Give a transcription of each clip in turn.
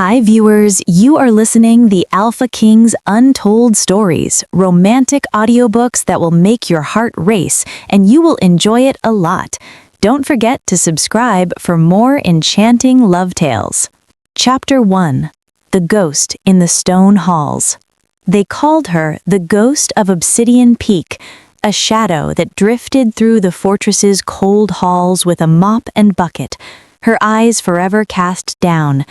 Hi viewers, you are listening the Alpha King's Untold Stories, romantic audiobooks that will make your heart race, and you will enjoy it a lot. Don't forget to subscribe for more enchanting love tales. Chapter 1. The Ghost in the Stone Halls. They called her the Ghost of Obsidian Peak, a shadow that drifted through the fortress's cold halls with a mop and bucket, her eyes forever cast down.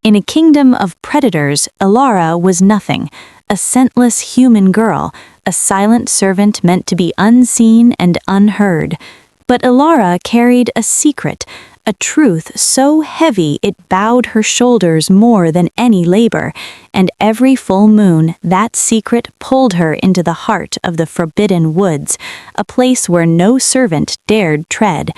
In a kingdom of predators, Elara was nothing, a scentless human girl, a silent servant meant to be unseen and unheard. But Elara carried a secret, a truth so heavy it bowed her shoulders more than any labor, and every full moon that secret pulled her into the heart of the Forbidden Woods, a place where no servant dared tread.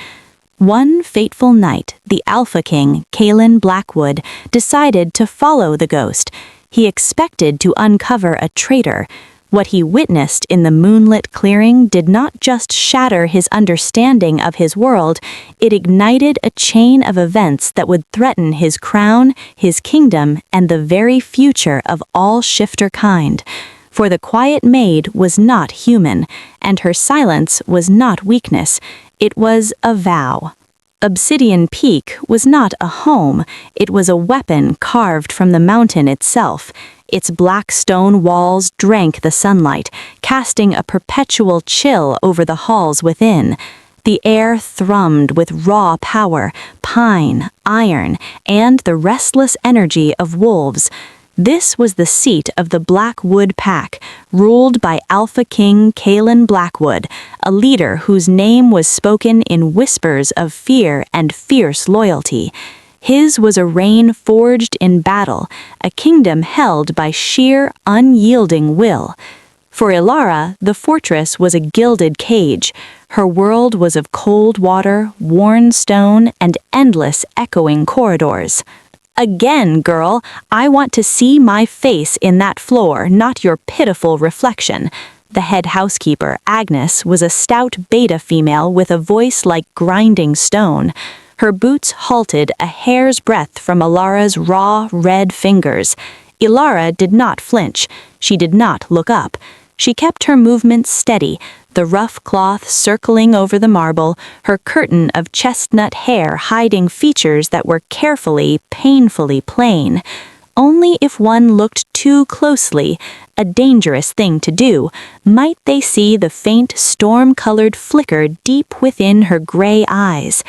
One fateful night, the Alpha King Kaelen Blackwood decided to follow the ghost. He expected to uncover a traitor. What he witnessed in the moonlit clearing did not just shatter his understanding of his world, it ignited a chain of events that would threaten his crown, his kingdom, and the very future of all shifter kind. For the quiet maid was not human, and her silence was not weakness. It was a vow. Obsidian Peak was not a home, it was a weapon carved from the mountain itself. Its black stone walls drank the sunlight, casting a perpetual chill over the halls within. The air thrummed with raw power, pine, iron, and the restless energy of wolves. This was the seat of the Blackwood Pack, ruled by Alpha King Kaelen Blackwood, a leader whose name was spoken in whispers of fear and fierce loyalty. His was a reign forged in battle, a kingdom held by sheer, unyielding will. For Elara, the fortress was a gilded cage. Her world was of cold water, worn stone, and endless echoing corridors. Again, girl, I want to see my face in that floor, not your pitiful reflection. The head housekeeper, Agnes, was a stout beta female with a voice like grinding stone. Her boots halted a hair's breadth from Elara's raw, red fingers. Elara did not flinch. She did not look up. She kept her movements steady, the rough cloth circling over the marble, her curtain of chestnut hair hiding features that were carefully, painfully plain. Only if one looked too closely, a dangerous thing to do, might they see the faint storm-colored flicker deep within her gray eyes.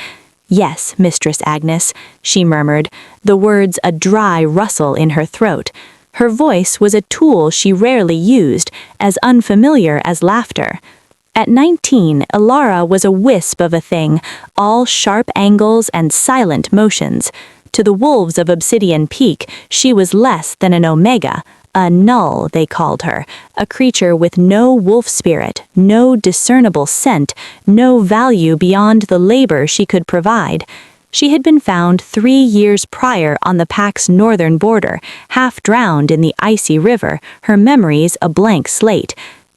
"Yes, Mistress Agnes," she murmured, the words a dry rustle in her throat. Her voice was a tool she rarely used, as unfamiliar as laughter. At 19, Elara was a wisp of a thing, all sharp angles and silent motions. To the wolves of Obsidian Peak, she was less than an omega, a null, they called her, a creature with no wolf spirit, no discernible scent, no value beyond the labor she could provide. She had been found 3 years prior on the pack's northern border, half drowned in the icy river, her memories a blank slate.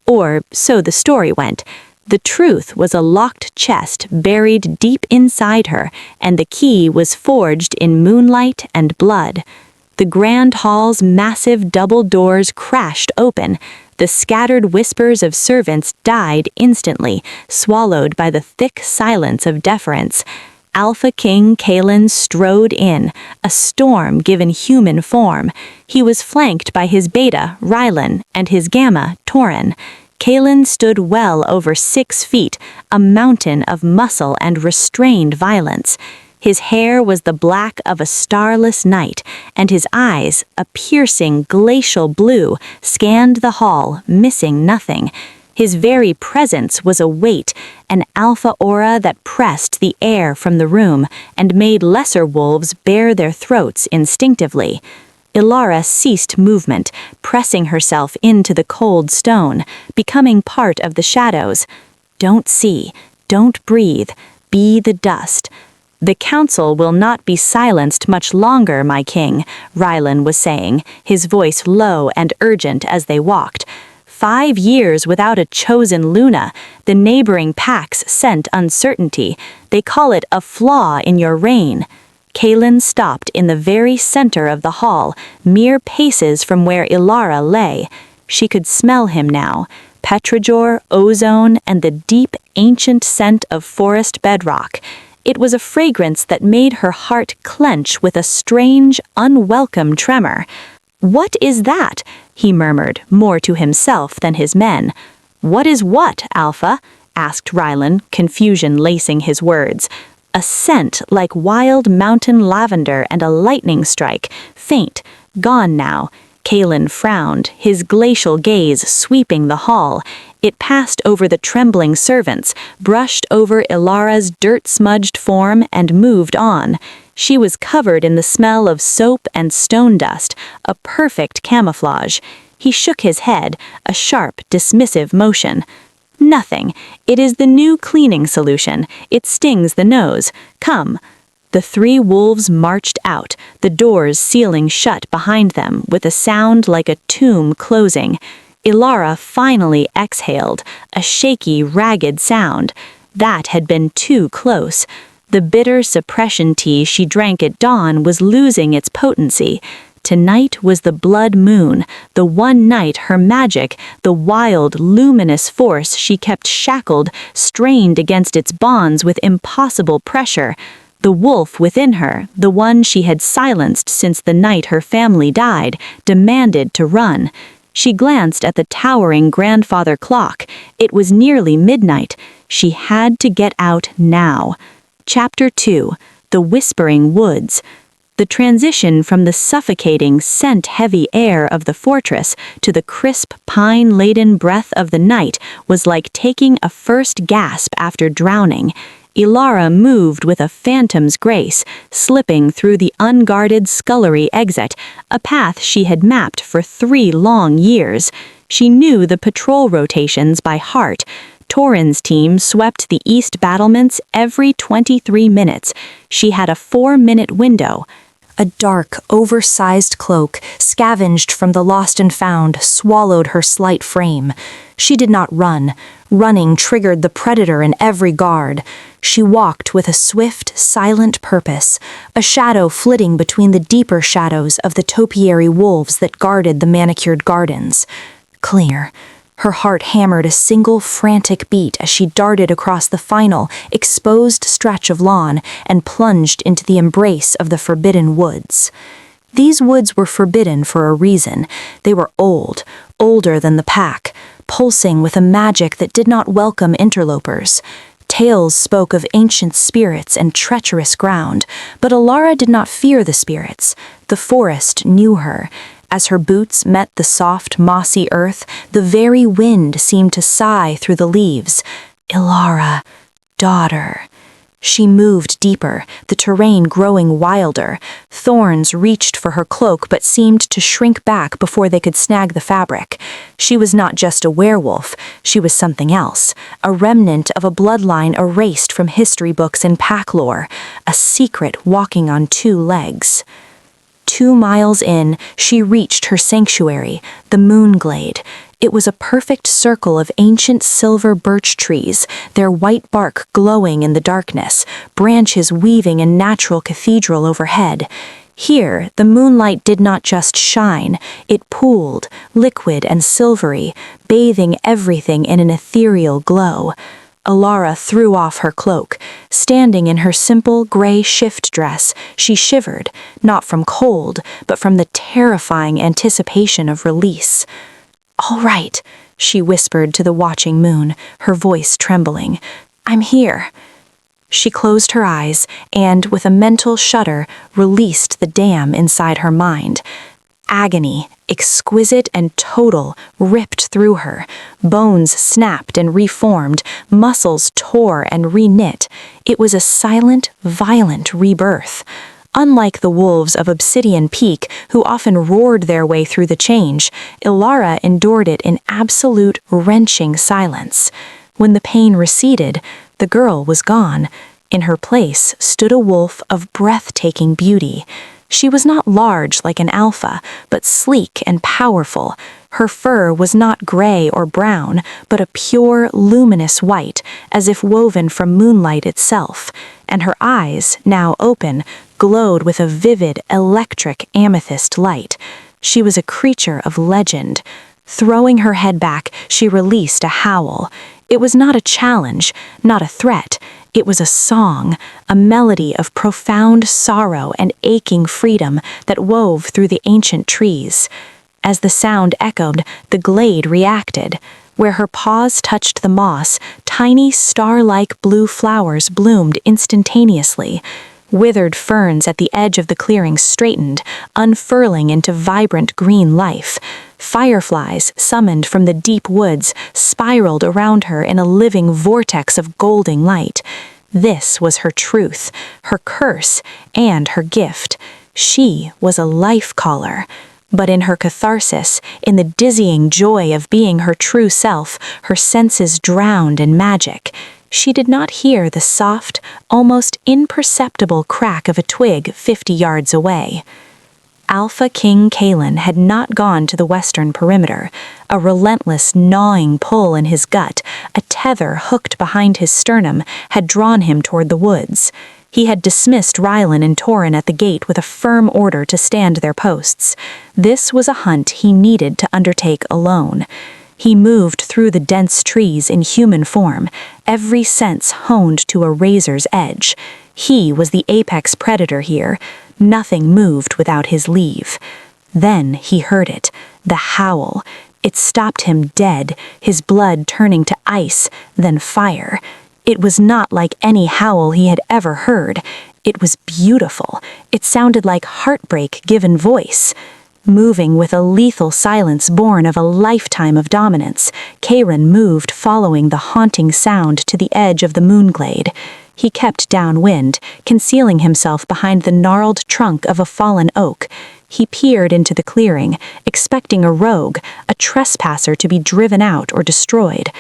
Or so the story went. The truth was a locked chest buried deep inside her, and the key was forged in moonlight and blood. The grand hall's massive double doors crashed open. The scattered whispers of servants died instantly, swallowed by the thick silence of deference. Alpha King Kaelen strode in, a storm given human form. He was flanked by his beta, Rylan, and his gamma, Torin. Kaelen stood well over 6 feet, a mountain of muscle and restrained violence. His hair was the black of a starless night, and his eyes, a piercing glacial blue, scanned the hall, missing nothing. His very presence was a weight, an alpha aura that pressed the air from the room and made lesser wolves bare their throats instinctively. Elara ceased movement, pressing herself into the cold stone, becoming part of the shadows. "Don't see, don't breathe, be the dust." "The council will not be silenced much longer, my king," Rylan was saying, his voice low and urgent as they walked. 5 years without a chosen Luna. The neighboring packs scent uncertainty. They call it a flaw in your reign. Kaelen stopped in the very center of the hall, mere paces from where Elara lay. She could smell him now, petrichor, ozone, and the deep, ancient scent of forest bedrock. It was a fragrance that made her heart clench with a strange, unwelcome tremor. "What is that?" he murmured, more to himself than his men. "What is what, Alpha?" asked Rylan, confusion lacing his words. A scent like wild mountain lavender and a lightning strike, faint, gone now. Kaelen frowned, his glacial gaze sweeping the hall. It passed over the trembling servants, brushed over Elara's dirt-smudged form, and moved on. She was covered in the smell of soap and stone dust, a perfect camouflage. He shook his head, a sharp, dismissive motion. "Nothing. It is the new cleaning solution. It stings the nose. Come." The three wolves marched out, the doors sealing shut behind them with a sound like a tomb closing. Elara finally exhaled, a shaky, ragged sound. That had been too close. The bitter suppression tea she drank at dawn was losing its potency. Tonight was the blood moon, the one night her magic, the wild, luminous force she kept shackled, strained against its bonds with impossible pressure. The wolf within her, the one she had silenced since the night her family died, demanded to run. She glanced at the towering grandfather clock. It was nearly midnight. She had to get out now. Chapter 2. The Whispering Woods. The transition from the suffocating, scent-heavy air of the fortress to the crisp, pine-laden breath of the night was like taking a first gasp after drowning. Elara moved with a phantom's grace, slipping through the unguarded scullery exit, a path she had mapped for 3 long years. She knew the patrol rotations by heart. Torin's team swept the east battlements every 23 minutes. She had a 4-minute window. A dark, oversized cloak, scavenged from the lost and found, swallowed her slight frame. She did not run. Running triggered the predator in every guard. She walked with a swift, silent purpose, a shadow flitting between the deeper shadows of the topiary wolves that guarded the manicured gardens. Clear. Her heart hammered a single frantic beat as she darted across the final, exposed stretch of lawn and plunged into the embrace of the forbidden woods. These woods were forbidden for a reason. They were old, older than the pack, pulsing with a magic that did not welcome interlopers. Tales spoke of ancient spirits and treacherous ground, but Elara did not fear the spirits. The forest knew her. As her boots met the soft, mossy earth, the very wind seemed to sigh through the leaves. Elara, daughter. She moved deeper, the terrain growing wilder. Thorns reached for her cloak but seemed to shrink back before they could snag the fabric. She was not just a werewolf, she was something else, a remnant of a bloodline erased from history books and pack lore, a secret walking on 2 legs. 2 miles in, she reached her sanctuary, the Moonglade. It was a perfect circle of ancient silver birch trees, their white bark glowing in the darkness, branches weaving a natural cathedral overhead. Here, the moonlight did not just shine, it pooled, liquid and silvery, bathing everything in an ethereal glow. Elara threw off her cloak. Standing in her simple gray shift dress, she shivered, not from cold, but from the terrifying anticipation of release. "All right," she whispered to the watching moon, her voice trembling. "I'm here." She closed her eyes and, with a mental shudder, released the dam inside her mind. Agony, exquisite and total, ripped through her. Bones snapped and reformed, muscles tore and reknit. It was a silent, violent rebirth. Unlike the wolves of Obsidian Peak, who often roared their way through the change, Elara endured it in absolute, wrenching silence. When the pain receded, the girl was gone. In her place stood a wolf of breathtaking beauty. She was not large like an alpha, but sleek and powerful. Her fur was not gray or brown, but a pure, luminous white, as if woven from moonlight itself, and her eyes, now open, glowed with a vivid, electric amethyst light. She was a creature of legend. Throwing her head back, she released a howl. It was not a challenge, not a threat. It was a song, a melody of profound sorrow and aching freedom that wove through the ancient trees. As the sound echoed, the glade reacted. Where her paws touched the moss, tiny star-like blue flowers bloomed instantaneously. Withered ferns at the edge of the clearing straightened, unfurling into vibrant green life. Fireflies, summoned from the deep woods, spiraled around her in a living vortex of golden light. This was her truth, her curse, and her gift. She was a life caller. But in her catharsis, in the dizzying joy of being her true self, her senses drowned in magic. She did not hear the soft, almost imperceptible crack of a twig 50 yards away. Alpha King Kaelen had not gone to the western perimeter. A relentless, gnawing pull in his gut, a tether hooked behind his sternum, had drawn him toward the woods. He had dismissed Rylan and Torin at the gate with a firm order to stand their posts. This was a hunt he needed to undertake alone. He moved through the dense trees in human form, every sense honed to a razor's edge. He was the apex predator here. Nothing moved without his leave. Then he heard it, the howl. It stopped him dead, his blood turning to ice, then fire. It was not like any howl he had ever heard. It was beautiful. It sounded like heartbreak given voice. Moving with a lethal silence born of a lifetime of dominance, Kaelen moved following the haunting sound to the edge of the moonglade. He kept downwind, concealing himself behind the gnarled trunk of a fallen oak. He peered into the clearing, expecting a rogue, a trespasser to be driven out or destroyed.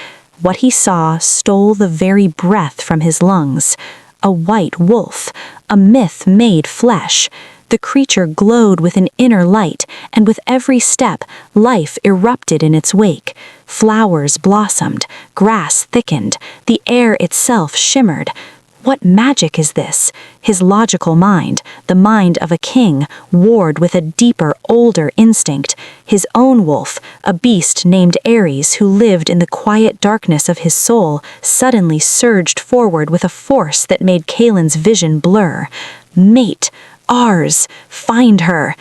What he saw stole the very breath from his lungs. A white wolf, a myth made flesh. The creature glowed with an inner light, and with every step, life erupted in its wake. Flowers blossomed, grass thickened, the air itself shimmered. What magic is this? His logical mind, the mind of a king, warred with a deeper, older instinct. His own wolf, a beast named Ares who lived in the quiet darkness of his soul, suddenly surged forward with a force that made Kaelen's vision blur. Mate! Ours! Find her!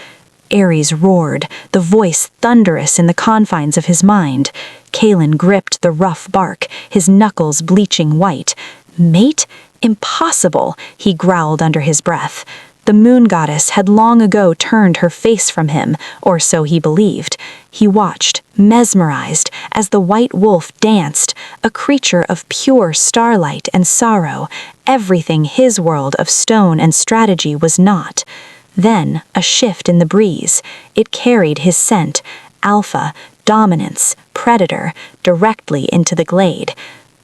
Ares roared, the voice thunderous in the confines of his mind. Kaelen gripped the rough bark, his knuckles bleaching white. Mate? Impossible, he growled under his breath. The moon goddess had long ago turned her face from him, or so he believed. He watched, mesmerized, as the white wolf danced, a creature of pure starlight and sorrow, everything his world of stone and strategy was not. Then, a shift in the breeze. It carried his scent, alpha, dominance, predator, directly into the glade.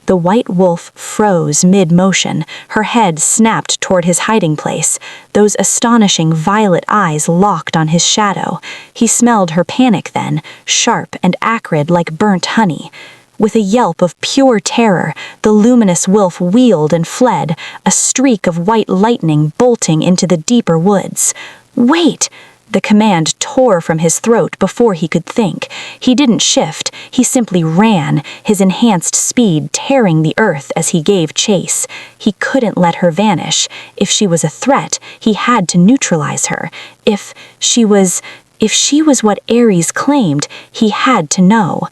The white wolf froze mid-motion, her head snapped toward his hiding place. Those astonishing violet eyes locked on his shadow. He smelled her panic then, sharp and acrid like burnt honey. With a yelp of pure terror, the luminous wolf wheeled and fled, a streak of white lightning bolting into the deeper woods. Wait! The command tore from his throat before he could think. He didn't shift, he simply ran, his enhanced speed tearing the earth as he gave chase. He couldn't let her vanish. If she was a threat, he had to neutralize her. If she was what Ares claimed, he had to know.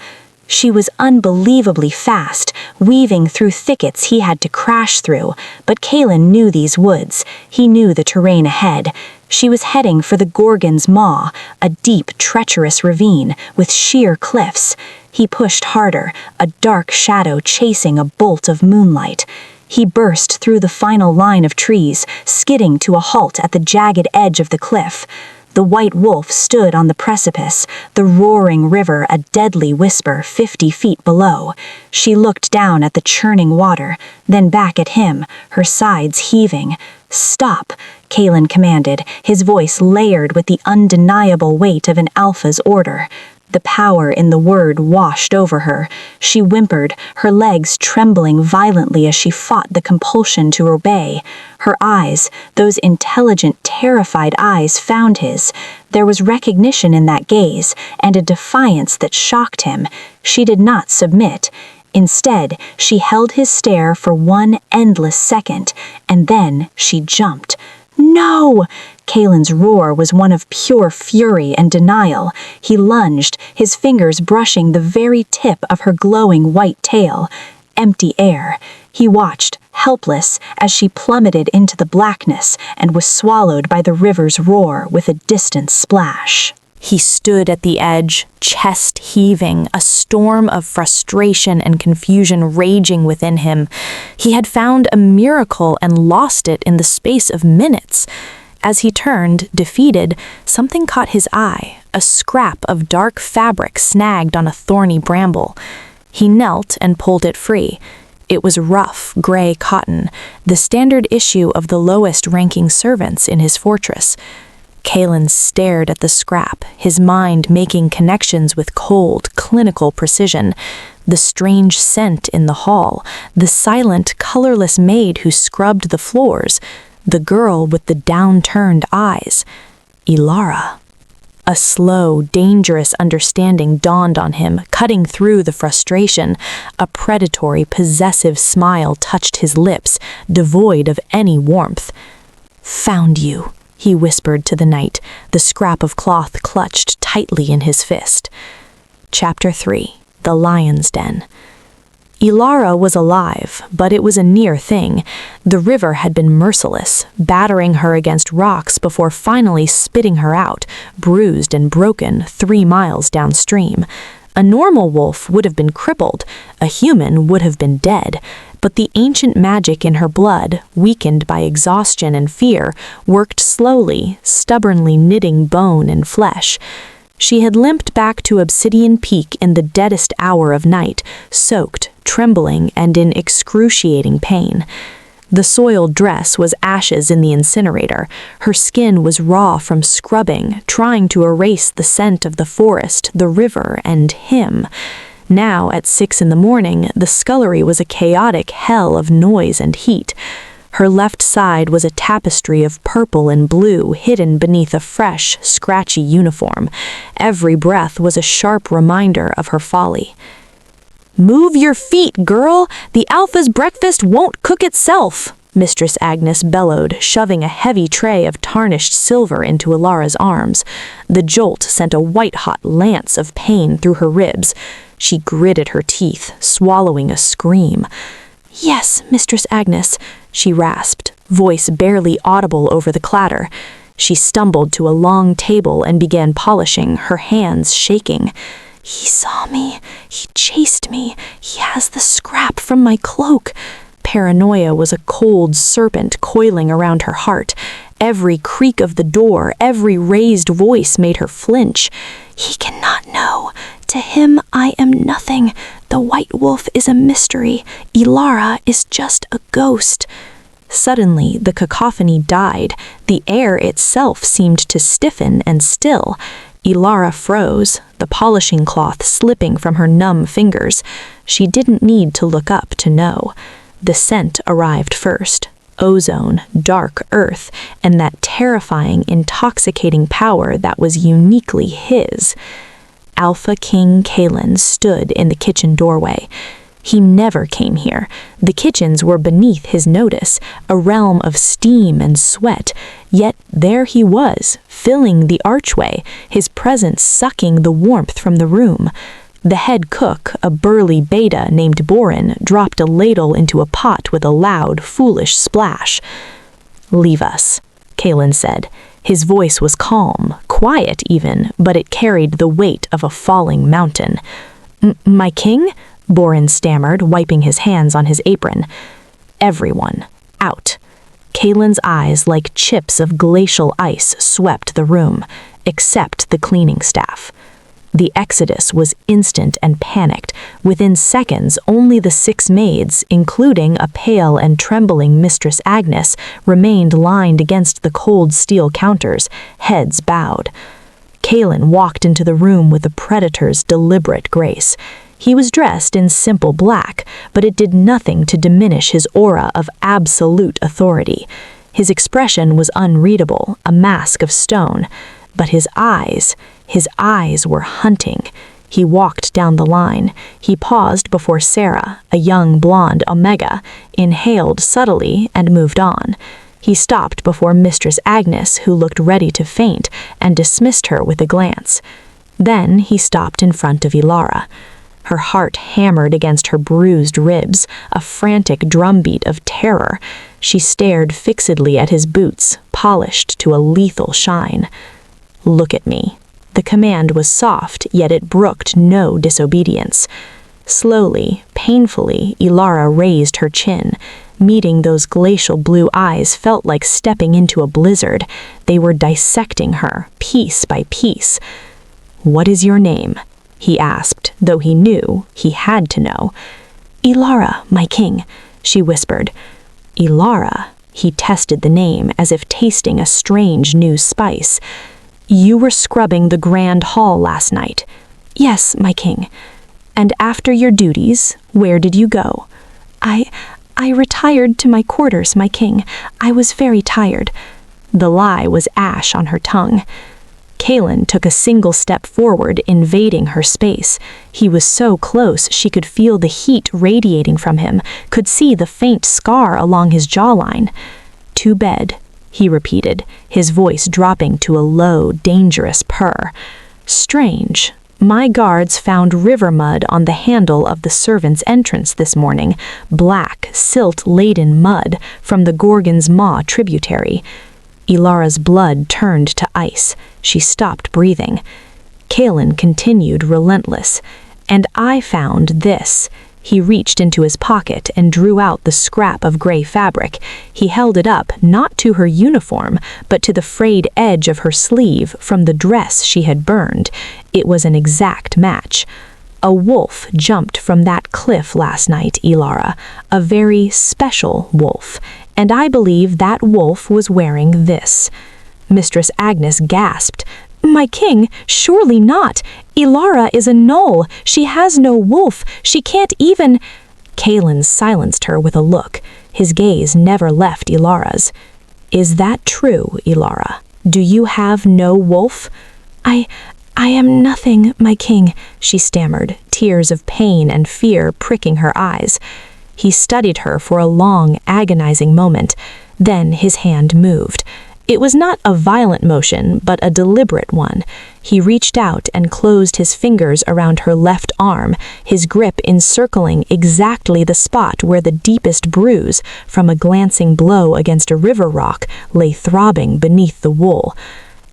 She was unbelievably fast, weaving through thickets he had to crash through, but Kaelen knew these woods. He knew the terrain ahead. She was heading for the Gorgon's Maw, a deep, treacherous ravine with sheer cliffs. He pushed harder, a dark shadow chasing a bolt of moonlight. He burst through the final line of trees, skidding to a halt at the jagged edge of the cliff. The white wolf stood on the precipice, the roaring river a deadly whisper 50 feet below. She looked down at the churning water, then back at him, her sides heaving. "Stop," Kaelen commanded, his voice layered with the undeniable weight of an alpha's order. The power in the word washed over her. She whimpered, her legs trembling violently as she fought the compulsion to obey. Her eyes, those intelligent, terrified eyes, found his. There was recognition in that gaze, and a defiance that shocked him. She did not submit. Instead, she held his stare for one endless second, and then she jumped. "No!" Kaelen's roar was one of pure fury and denial. He lunged, his fingers brushing the very tip of her glowing white tail. Empty air. He watched, helpless, as she plummeted into the blackness and was swallowed by the river's roar with a distant splash. He stood at the edge, chest heaving, a storm of frustration and confusion raging within him. He had found a miracle and lost it in the space of minutes. As he turned, defeated, something caught his eye, a scrap of dark fabric snagged on a thorny bramble. He knelt and pulled it free. It was rough, gray cotton, the standard issue of the lowest-ranking servants in his fortress. Kaelen stared at the scrap, his mind making connections with cold, clinical precision. The strange scent in the hall, the silent, colorless maid who scrubbed the floors, the girl with the down-turned eyes. Elara. A slow, dangerous understanding dawned on him, cutting through the frustration. A predatory, possessive smile touched his lips, devoid of any warmth. "Found you," he whispered to the night, the scrap of cloth clutched tightly in his fist. Chapter 3. The Lion's Den. Elara was alive, but it was a near thing. The river had been merciless, battering her against rocks before finally spitting her out, bruised and broken 3 miles downstream. A normal wolf would have been crippled, a human would have been dead, but the ancient magic in her blood, weakened by exhaustion and fear, worked slowly, stubbornly knitting bone and flesh. She had limped back to Obsidian Peak in the deadest hour of night, soaked, trembling, and in excruciating pain. The soiled dress was ashes in the incinerator. Her skin was raw from scrubbing, trying to erase the scent of the forest, the river, and him. Now, at 6 in the morning, the scullery was a chaotic hell of noise and heat. Her left side was a tapestry of purple and blue hidden beneath a fresh, scratchy uniform. Every breath was a sharp reminder of her folly. "Move your feet, girl! The Alpha's breakfast won't cook itself!" Mistress Agnes bellowed, shoving a heavy tray of tarnished silver into Elara's arms. The jolt sent a white-hot lance of pain through her ribs. She gritted her teeth, swallowing a scream. "Yes, Mistress Agnes," she rasped, voice barely audible over the clatter. She stumbled to a long table and began polishing, her hands shaking. "He saw me. He chased me. He has the scrap from my cloak." Paranoia was a cold serpent coiling around her heart. Every creak of the door, every raised voice made her flinch. "He cannot know. To him I am nothing. The White Wolf is a mystery. Elara is just a ghost." Suddenly, the cacophony died. The air itself seemed to stiffen and still. Elara froze, the polishing cloth slipping from her numb fingers. She didn't need to look up to know. The scent arrived first. Ozone, dark earth, and that terrifying, intoxicating power that was uniquely his. Alpha King Kaelen stood in the kitchen doorway. He never came here. The kitchens were beneath his notice, a realm of steam and sweat, yet there he was, filling the archway, his presence sucking the warmth from the room. The head cook, a burly beta named Borin, dropped a ladle into a pot with a loud, foolish splash. "Leave us," Kaelen said. His voice was calm, quiet even, but it carried the weight of a falling mountain. My king?" Borin stammered, wiping his hands on his apron. "Everyone, out." Kaelen's eyes, like chips of glacial ice, swept the room, except the cleaning staff. The exodus was instant and panicked. Within seconds, only the 6 maids, including a pale and trembling Mistress Agnes, remained lined against the cold steel counters, heads bowed. Kaelen walked into the room with the predator's deliberate grace. He was dressed in simple black, but it did nothing to diminish his aura of absolute authority. His expression was unreadable, a mask of stone, but his eyes were hunting. He walked down the line. He paused before Sarah, a young blonde Omega, inhaled subtly and moved on. He stopped before Mistress Agnes, who looked ready to faint, and dismissed her with a glance. Then he stopped in front of Elara. Her heart hammered against her bruised ribs, a frantic drumbeat of terror. She stared fixedly at his boots, polished to a lethal shine. "Look at me." The command was soft, yet it brooked no disobedience. Slowly, painfully, Elara raised her chin. Meeting those glacial blue eyes felt like stepping into a blizzard. They were dissecting her, piece by piece. "What is your name?" he asked, though he knew he had to know. "Elara, my king," she whispered. Elara, he tested the name as if tasting a strange new spice. "You were scrubbing the Grand Hall last night." "Yes, my king." "And after your duties, where did you go?" I retired to my quarters, my king. I was very tired." The lie was ash on her tongue. Kaelen took a single step forward, invading her space. He was so close she could feel the heat radiating from him, could see the faint scar along his jawline. "To bed," he repeated, his voice dropping to a low, dangerous purr. "Strange. My guards found river mud on the handle of the servants' entrance this morning, black, silt-laden mud from the Gorgon's Maw tributary." Elara's blood turned to ice. She stopped breathing. Kaelen continued relentless. "And I found this." He reached into his pocket and drew out the scrap of gray fabric. He held it up, not to her uniform, but to the frayed edge of her sleeve from the dress she had burned. It was an exact match. "A wolf jumped from that cliff last night, Elara. A very special wolf. And I believe that wolf was wearing this." Mistress Agnes gasped. "My king, surely not. Elara is a gnoll. She has no wolf. She can't even—" Kaelen silenced her with a look. His gaze never left Elara's. "Is that true, Elara? Do you have no wolf?" I am nothing, my king," she stammered, tears of pain and fear pricking her eyes. He studied her for a long, agonizing moment. Then his hand moved. It was not a violent motion, but a deliberate one. He reached out and closed his fingers around her left arm, his grip encircling exactly the spot where the deepest bruise from a glancing blow against a river rock lay throbbing beneath the wool.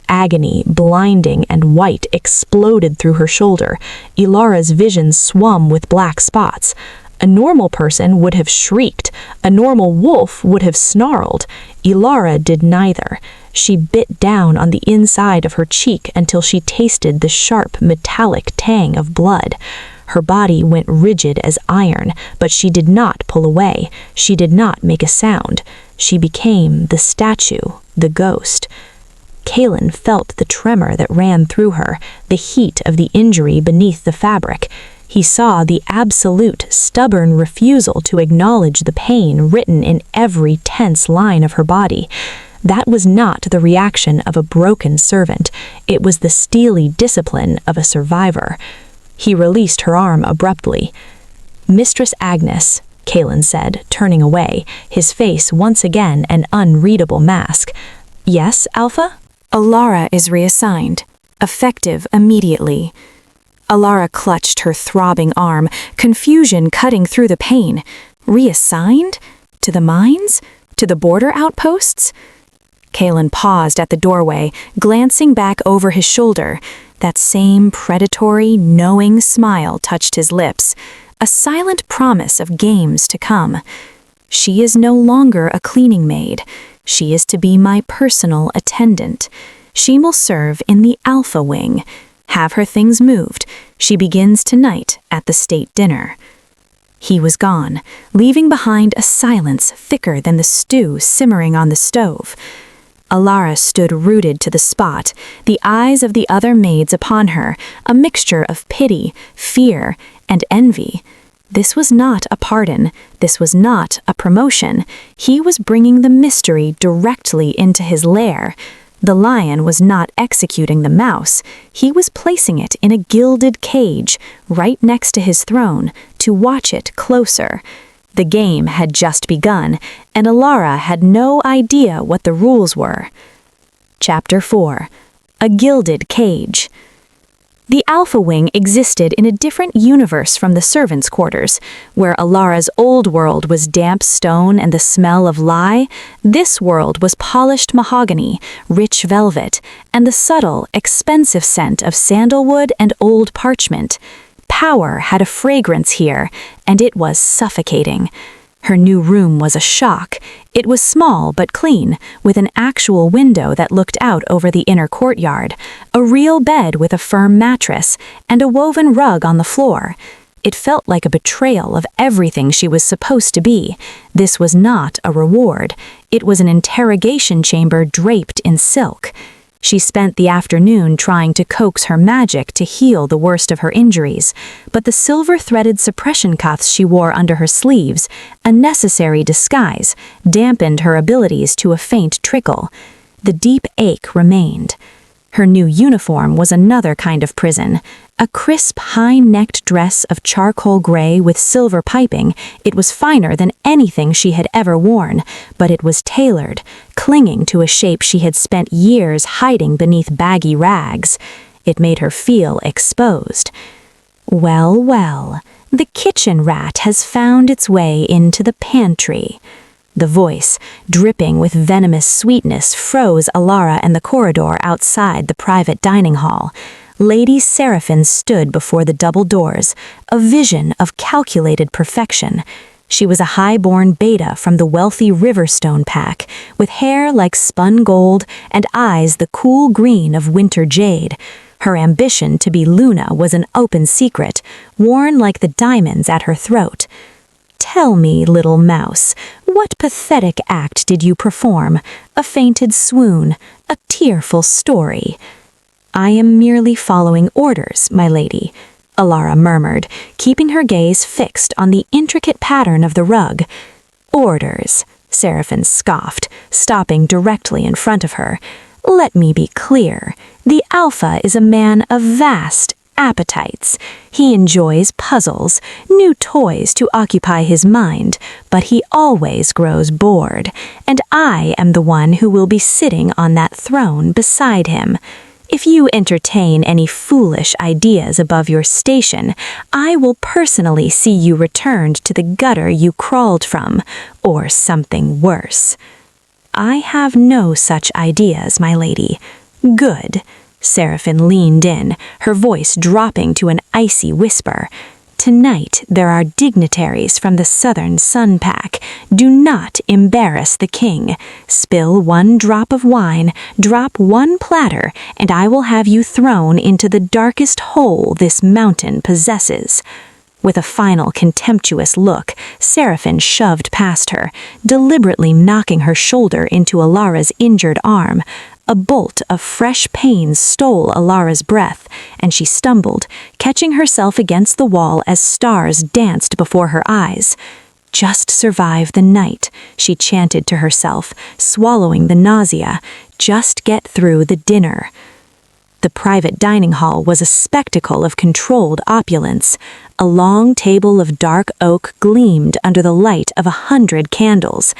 Agony, blinding and white, exploded through her shoulder. Elara's vision swum with black spots. A normal person would have shrieked. A normal wolf would have snarled. Elara did neither. She bit down on the inside of her cheek until she tasted the sharp, metallic tang of blood. Her body went rigid as iron, but she did not pull away. She did not make a sound. She became the statue, the ghost. Kaelen felt the tremor that ran through her, the heat of the injury beneath the fabric. He saw the absolute, stubborn refusal to acknowledge the pain written in every tense line of her body. That was not the reaction of a broken servant. It was the steely discipline of a survivor. He released her arm abruptly. "Mistress Agnes," Kaelen said, turning away, his face once again an unreadable mask. "Yes, Alpha?" "Elara is reassigned. Effective immediately." Elara clutched her throbbing arm, confusion cutting through the pain. Reassigned? To the mines? To the border outposts? Kaelen paused at the doorway, glancing back over his shoulder. That same predatory, knowing smile touched his lips, a silent promise of games to come. "She is no longer a cleaning maid. She is to be my personal attendant. She will serve in the Alpha Wing. Have her things moved. She begins tonight at the state dinner." He was gone, leaving behind a silence thicker than the stew simmering on the stove. Elara stood rooted to the spot, the eyes of the other maids upon her, a mixture of pity, fear, and envy. This was not a pardon. This was not a promotion. He was bringing the mystery directly into his lair. The lion was not executing the mouse. He was placing it in a gilded cage, right next to his throne, to watch it closer. The game had just begun, and Elara had no idea what the rules were. Chapter 4. A Gilded Cage. The Alpha Wing existed in a different universe from the servants' quarters. Where Elara's old world was damp stone and the smell of lye, this world was polished mahogany, rich velvet, and the subtle, expensive scent of sandalwood and old parchment. Power had a fragrance here, and it was suffocating. Her new room was a shock. It was small but clean, with an actual window that looked out over the inner courtyard, a real bed with a firm mattress, and a woven rug on the floor. It felt like a betrayal of everything she was supposed to be. This was not a reward. It was an interrogation chamber draped in silk. She spent the afternoon trying to coax her magic to heal the worst of her injuries, but the silver-threaded suppression cuffs she wore under her sleeves, a necessary disguise, dampened her abilities to a faint trickle. The deep ache remained. Her new uniform was another kind of prison. A crisp, high-necked dress of charcoal gray with silver piping. It was finer than anything she had ever worn, but it was tailored, clinging to a shape she had spent years hiding beneath baggy rags. It made her feel exposed. Well, well, the kitchen rat has found its way into the pantry. The voice, dripping with venomous sweetness, froze Elara and the corridor outside the private dining hall. Lady Seraphine stood before the double doors, a vision of calculated perfection. She was a high-born beta from the wealthy Riverstone pack, with hair like spun gold and eyes the cool green of winter jade. Her ambition to be Luna was an open secret, worn like the diamonds at her throat. Tell me, little mouse, what pathetic act did you perform? A fainted swoon, a tearful story. I am merely following orders, my lady, Elara murmured, keeping her gaze fixed on the intricate pattern of the rug. Orders, Seraphine scoffed, stopping directly in front of her. Let me be clear. The Alpha is a man of vast appetites. He enjoys puzzles, new toys to occupy his mind, but he always grows bored, and I am the one who will be sitting on that throne beside him. If you entertain any foolish ideas above your station, I will personally see you returned to the gutter you crawled from, or something worse. I have no such ideas, my lady. Good. Seraphine leaned in, her voice dropping to an icy whisper. Tonight there are dignitaries from the Southern Sun Pack. Do not embarrass the king. Spill 1 drop of wine, drop 1 platter, and I will have you thrown into the darkest hole this mountain possesses. With a final contemptuous look, Seraphine shoved past her, deliberately knocking her shoulder into Elara's injured arm. A bolt of fresh pain stole Elara's breath, and she stumbled, catching herself against the wall as stars danced before her eyes. Just survive the night, she chanted to herself, swallowing the nausea. Just get through the dinner. The private dining hall was a spectacle of controlled opulence. A long table of dark oak gleamed under the light of 100 candles.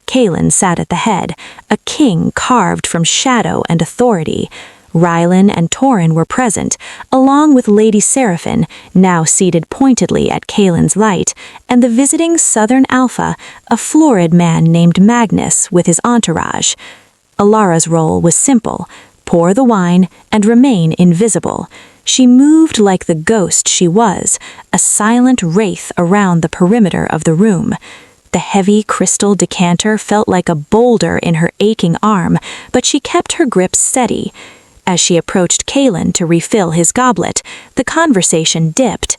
Kaelen sat at the head, a king carved from shadow and authority. Rylan and Torin were present, along with Lady Seraphine, now seated pointedly at Kaelen's light, and the visiting Southern Alpha, a florid man named Magnus, with his entourage. Elara's role was simple: pour the wine and remain invisible. She moved like the ghost she was, a silent wraith around the perimeter of the room. The heavy crystal decanter felt like a boulder in her aching arm, but she kept her grip steady. As she approached Kaelen to refill his goblet, the conversation dipped.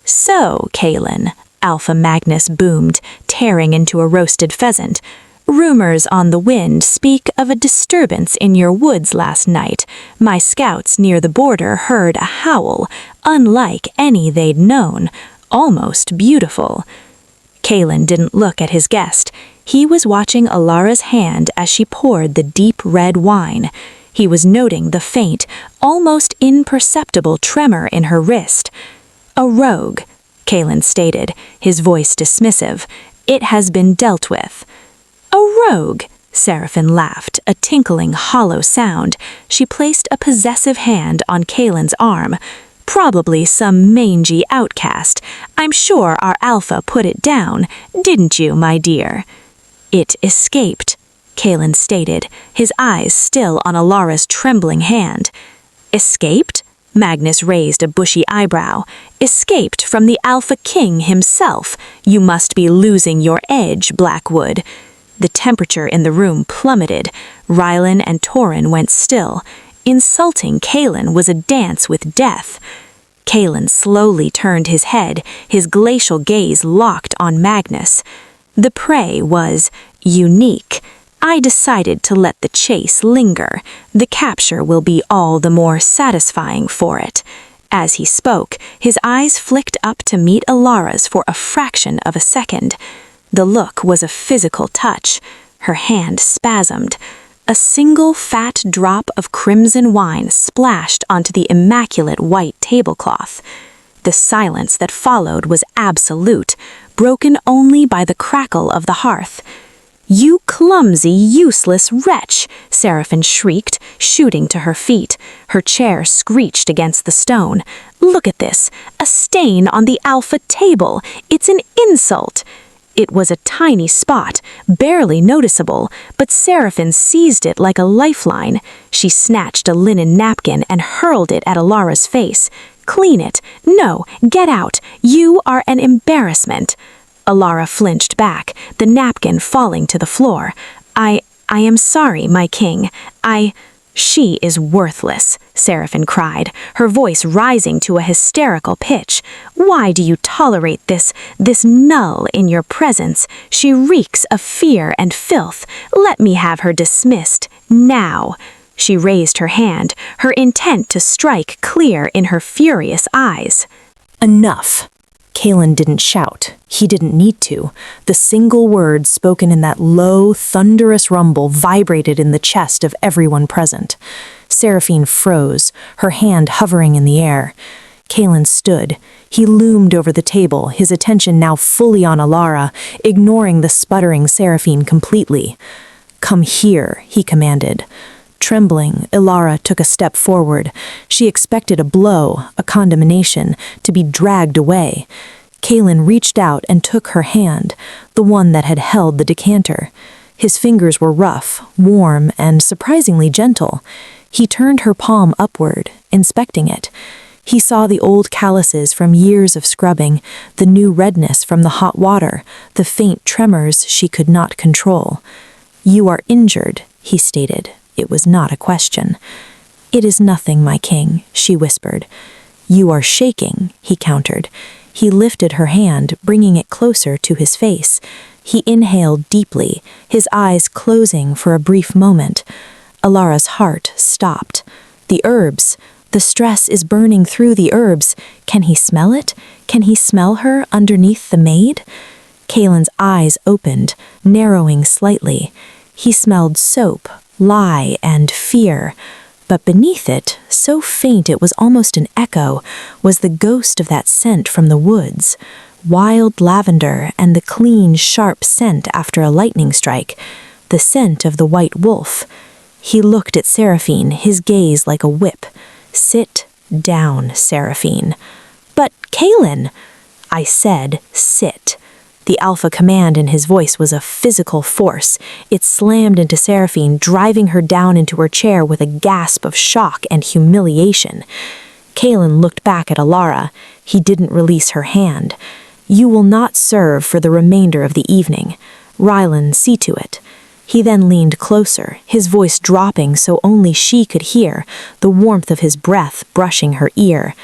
So, Kaelen, Alpha Magnus boomed, tearing into a roasted pheasant. Rumors on the wind speak of a disturbance in your woods last night. My scouts near the border heard a howl, unlike any they'd known, almost beautiful. Kaelen didn't look at his guest. He was watching Elara's hand as she poured the deep red wine. He was noting the faint, almost imperceptible tremor in her wrist. "A rogue," Kaelen stated, his voice dismissive. "It has been dealt with." "A rogue?" Seraphine laughed, a tinkling, hollow sound. She placed a possessive hand on Kaelen's arm. "Probably some mangy outcast. I'm sure our Alpha put it down, didn't you, my dear?" "It escaped," Kaelen stated, his eyes still on Elara's trembling hand. "Escaped?" Magnus raised a bushy eyebrow. "Escaped from the Alpha King himself. You must be losing your edge, Blackwood." The temperature in the room plummeted. Rylan and Torin went still. Insulting Kaelen was a dance with death. Kaelen slowly turned his head, his glacial gaze locked on Magnus. The prey was unique. I decided to let the chase linger. The capture will be all the more satisfying for it. As he spoke, his eyes flicked up to meet Elara's for a fraction of a second. The look was a physical touch. Her hand spasmed. A single fat drop of crimson wine splashed onto the immaculate white tablecloth. The silence that followed was absolute, broken only by the crackle of the hearth. "You clumsy, useless wretch!" Seraphine shrieked, shooting to her feet. Her chair screeched against the stone. "Look at this! A stain on the Alpha table! It's an insult!" It was a tiny spot, barely noticeable, but Seraphine seized it like a lifeline. She snatched a linen napkin and hurled it at Elara's face. "Clean it! No, get out! You are an embarrassment!" Elara flinched back, the napkin falling to the floor. I am sorry, my king. She is worthless," Seraphine cried, her voice rising to a hysterical pitch. "Why do you tolerate this null in your presence? She reeks of fear and filth. Let me have her dismissed, now." She raised her hand, her intent to strike clear in her furious eyes. "Enough." Kaelen didn't shout. He didn't need to. The single word spoken in that low, thunderous rumble vibrated in the chest of everyone present. Seraphine froze, her hand hovering in the air. Kaelen stood. He loomed over the table, his attention now fully on Elara, ignoring the sputtering Seraphine completely. "Come here," he commanded. Trembling, Elara took a step forward. She expected a blow, a condemnation, to be dragged away. Kaelen reached out and took her hand, the one that had held the decanter. His fingers were rough, warm, and surprisingly gentle. He turned her palm upward, inspecting it. He saw the old calluses from years of scrubbing, the new redness from the hot water, the faint tremors she could not control. "You are injured," he stated. It was not a question. "It is nothing, my king," she whispered. "You are shaking," he countered. He lifted her hand, bringing it closer to his face. He inhaled deeply, his eyes closing for a brief moment. Elara's heart stopped. The herbs. The stress is burning through the herbs. Can he smell it? Can he smell her underneath the Maid? Kaelen's eyes opened, narrowing slightly. He smelled soap, lie, and fear. But beneath it, so faint it was almost an echo, was the ghost of that scent from the woods. Wild lavender and the clean, sharp scent after a lightning strike. The scent of the white wolf. He looked at Seraphine, his gaze like a whip. "Sit down, Seraphine." "But, Kaelen," I said, "sit." The Alpha command in his voice was a physical force. It slammed into Seraphine, driving her down into her chair with a gasp of shock and humiliation. Kaelen looked back at Elara. He didn't release her hand. "You will not serve for the remainder of the evening. Rylan, see to it." He then leaned closer, his voice dropping so only she could hear, the warmth of his breath brushing her ear.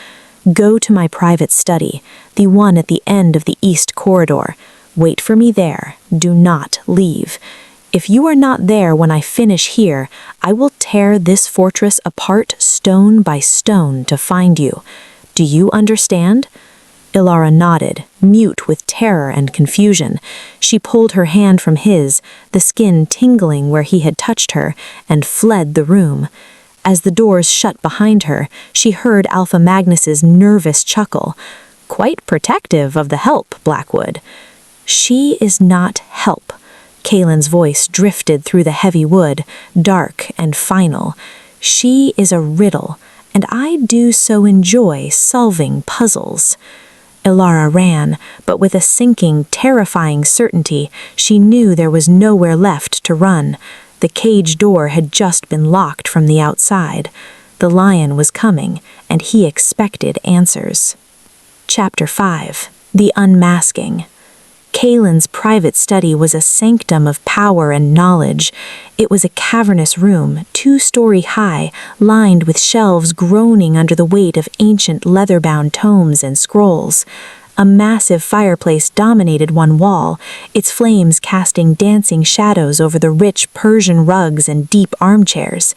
"Go to my private study, the one at the end of the east corridor. Wait for me there. Do not leave. If you are not there when I finish here, I will tear this fortress apart stone by stone to find you. Do you understand?" Elara nodded, mute with terror and confusion. She pulled her hand from his, the skin tingling where he had touched her, and fled the room. As the doors shut behind her, she heard Alpha Magnus's nervous chuckle. Quite protective of the help, Blackwood. "She is not help." Kaelen's voice drifted through the heavy wood, dark and final. "She is a riddle, and I do so enjoy solving puzzles." Elara ran, but with a sinking, terrifying certainty, she knew there was nowhere left to run. The cage door had just been locked from the outside. The lion was coming, and he expected answers. Chapter 5. The Unmasking. Kaelen's private study was a sanctum of power and knowledge. It was a cavernous room, 2-story high, lined with shelves groaning under the weight of ancient leather-bound tomes and scrolls. A massive fireplace dominated one wall, its flames casting dancing shadows over the rich Persian rugs and deep armchairs.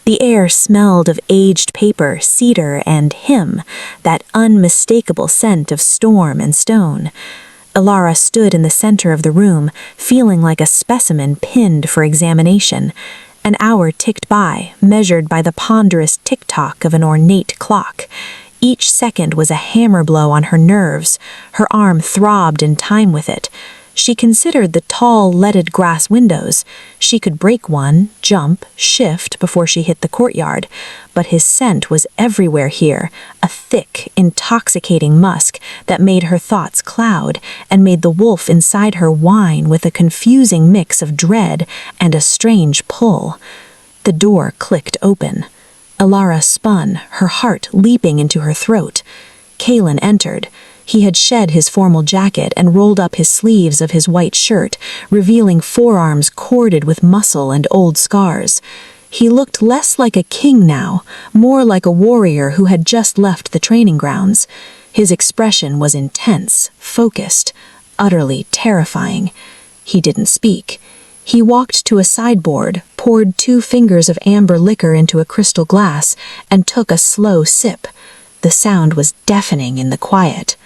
The air smelled of aged paper, cedar, and hymn, that unmistakable scent of storm and stone. Elara stood in the center of the room, feeling like a specimen pinned for examination. An hour ticked by, measured by the ponderous tick-tock of an ornate clock. Each second was a hammer blow on her nerves. Her arm throbbed in time with it. She considered the tall, leaded grass windows. She could break one, jump, shift before she hit the courtyard. But his scent was everywhere here, a thick, intoxicating musk that made her thoughts cloud and made the wolf inside her whine with a confusing mix of dread and a strange pull. The door clicked open. Elara spun, her heart leaping into her throat. Kaelen entered. He had shed his formal jacket and rolled up his sleeves of his white shirt, revealing forearms corded with muscle and old scars. He looked less like a king now, more like a warrior who had just left the training grounds. His expression was intense, focused, utterly terrifying. He didn't speak. He walked to a sideboard, poured 2 fingers of amber liquor into a crystal glass, and took a slow sip. The sound was deafening in the quiet.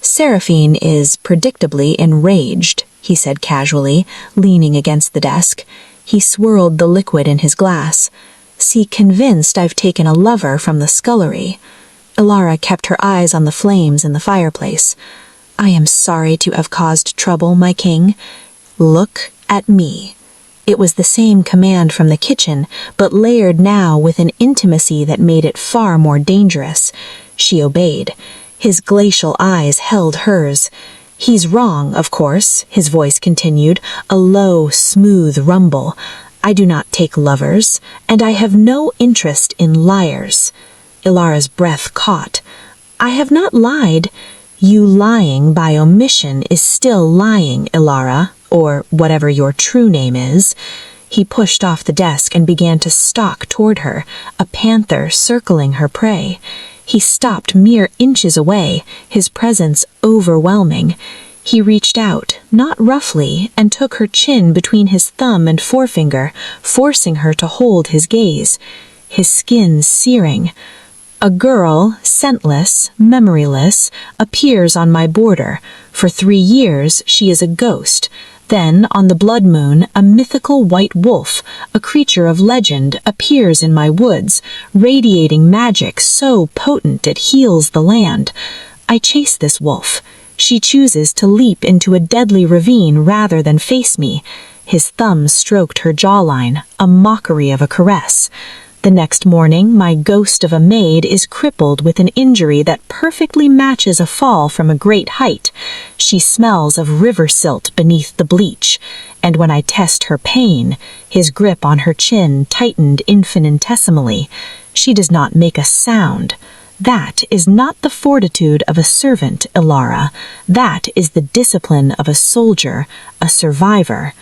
"Seraphine is predictably enraged," he said casually, leaning against the desk. He swirled the liquid in his glass. "See, convinced I've taken a lover from the scullery." Elara kept her eyes on the flames in the fireplace. "I am sorry to have caused trouble, my king. Look at me." It was the same command from the kitchen, but layered now with an intimacy that made it far more dangerous. She obeyed. His glacial eyes held hers. "He's wrong, of course," his voice continued, a low, smooth rumble. "I do not take lovers, and I have no interest in liars." Elara's breath caught. "I have not lied." "You lying by omission is still lying, Elara, or whatever your true name is." He pushed off the desk and began to stalk toward her, a panther circling her prey. He stopped mere inches away, his presence overwhelming. He reached out, not roughly, and took her chin between his thumb and forefinger, forcing her to hold his gaze. His skin searing. "A girl, scentless, memoryless, appears on my border. For 3 years she is a ghost. Then, on the blood moon, a mythical white wolf, a creature of legend, appears in my woods, radiating magic so potent it heals the land. I chase this wolf. She chooses to leap into a deadly ravine rather than face me." His thumb stroked her jawline, a mockery of a caress. "The next morning, my ghost of a maid is crippled with an injury that perfectly matches a fall from a great height. She smells of river silt beneath the bleach, and when I test her pain," his grip on her chin tightened infinitesimally, "she does not make a sound. That is not the fortitude of a servant, Elara. That is the discipline of a soldier, a survivor."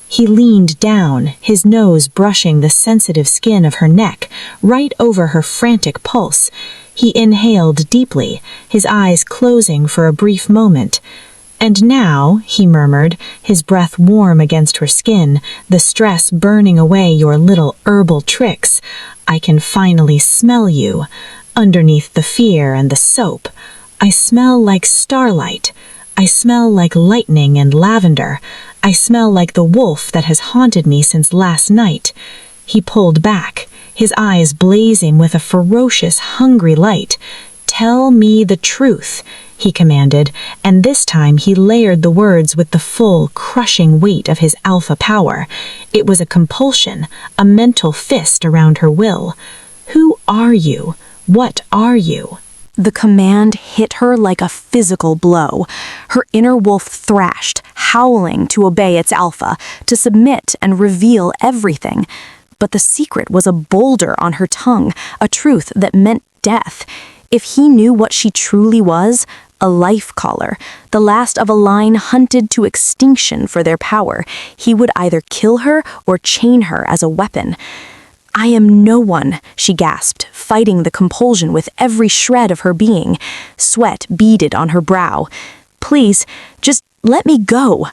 He leaned down, his nose brushing the sensitive skin of her neck, right over her frantic pulse. He inhaled deeply, his eyes closing for a brief moment. "And now," he murmured, his breath warm against her skin, the stress burning away your little herbal tricks, "I can finally smell you, underneath the fear and the soap. I smell like starlight. I smell like lightning and lavender. I smell like the wolf that has haunted me since last night." He pulled back, his eyes blazing with a ferocious, hungry light. "Tell me the truth," he commanded, and this time he layered the words with the full, crushing weight of his alpha power. It was a compulsion, a mental fist around her will. "Who are you? What are you?" The command hit her like a physical blow. Her inner wolf thrashed, howling to obey its alpha, to submit and reveal everything. But the secret was a boulder on her tongue, a truth that meant death. If he knew what she truly was, a life caller, the last of a line hunted to extinction for their power, he would either kill her or chain her as a weapon. "I am no one," she gasped, fighting the compulsion with every shred of her being. Sweat beaded on her brow. "Please, just let me go."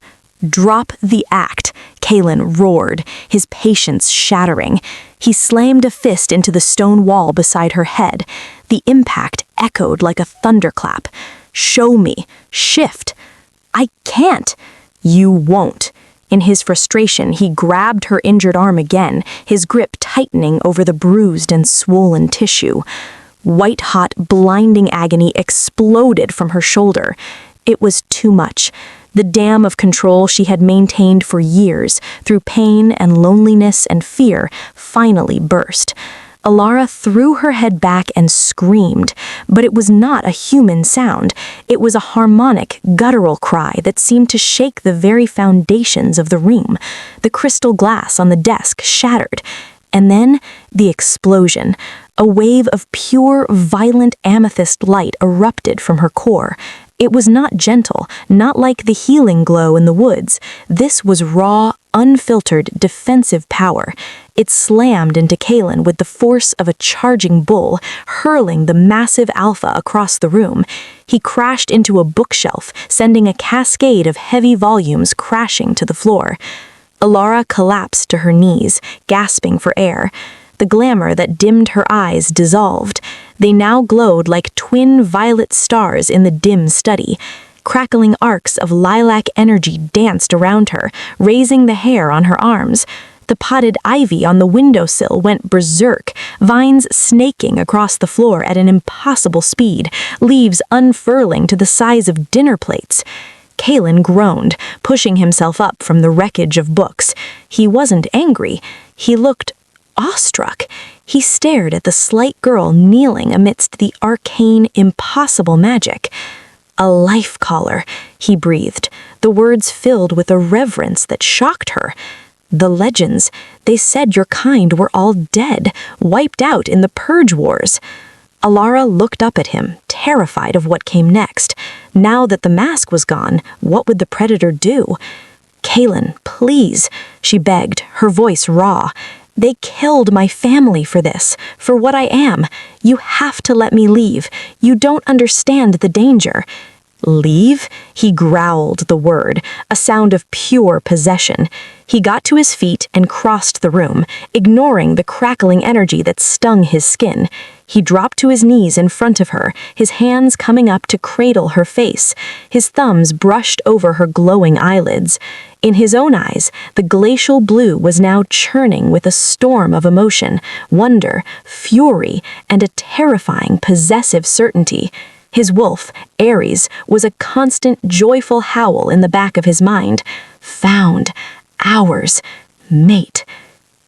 "Drop the act," Kaelen roared, his patience shattering. He slammed a fist into the stone wall beside her head. The impact echoed like a thunderclap. "Show me. Shift." "I can't." "You won't." In his frustration, he grabbed her injured arm again, his grip tightening over the bruised and swollen tissue. White-hot, blinding agony exploded from her shoulder. It was too much. The dam of control she had maintained for years, through pain and loneliness and fear, finally burst. Elara threw her head back and screamed, but it was not a human sound. It was a harmonic, guttural cry that seemed to shake the very foundations of the room. The crystal glass on the desk shattered. And then, the explosion. A wave of pure, violent amethyst light erupted from her core. It was not gentle, not like the healing glow in the woods. This was raw, unfiltered, defensive power. It slammed into Kaelen with the force of a charging bull, hurling the massive alpha across the room. He crashed into a bookshelf, sending a cascade of heavy volumes crashing to the floor. Elara collapsed to her knees, gasping for air. The glamour that dimmed her eyes dissolved. They now glowed like twin violet stars in the dim study. Crackling arcs of lilac energy danced around her, raising the hair on her arms. The potted ivy on the windowsill went berserk, vines snaking across the floor at an impossible speed, leaves unfurling to the size of dinner plates. Kaelen groaned, pushing himself up from the wreckage of books. He wasn't angry. He looked awestruck. He stared at the slight girl kneeling amidst the arcane, impossible magic. "A life caller," he breathed, the words filled with a reverence that shocked her. "The legends, they said your kind were all dead, wiped out in the Purge Wars." Elara looked up at him, terrified of what came next. Now that the mask was gone, what would the predator do? "Kaelen, please," she begged, her voice raw. "They killed my family for this, for what I am. You have to let me leave. You don't understand the danger." "Leave?" He growled the word, a sound of pure possession. He got to his feet and crossed the room, ignoring the crackling energy that stung his skin. He dropped to his knees in front of her, his hands coming up to cradle her face. His thumbs brushed over her glowing eyelids. In his own eyes, the glacial blue was now churning with a storm of emotion, wonder, fury, and a terrifying, possessive certainty. His wolf, Ares, was a constant, joyful howl in the back of his mind. Found. Ours. Mate.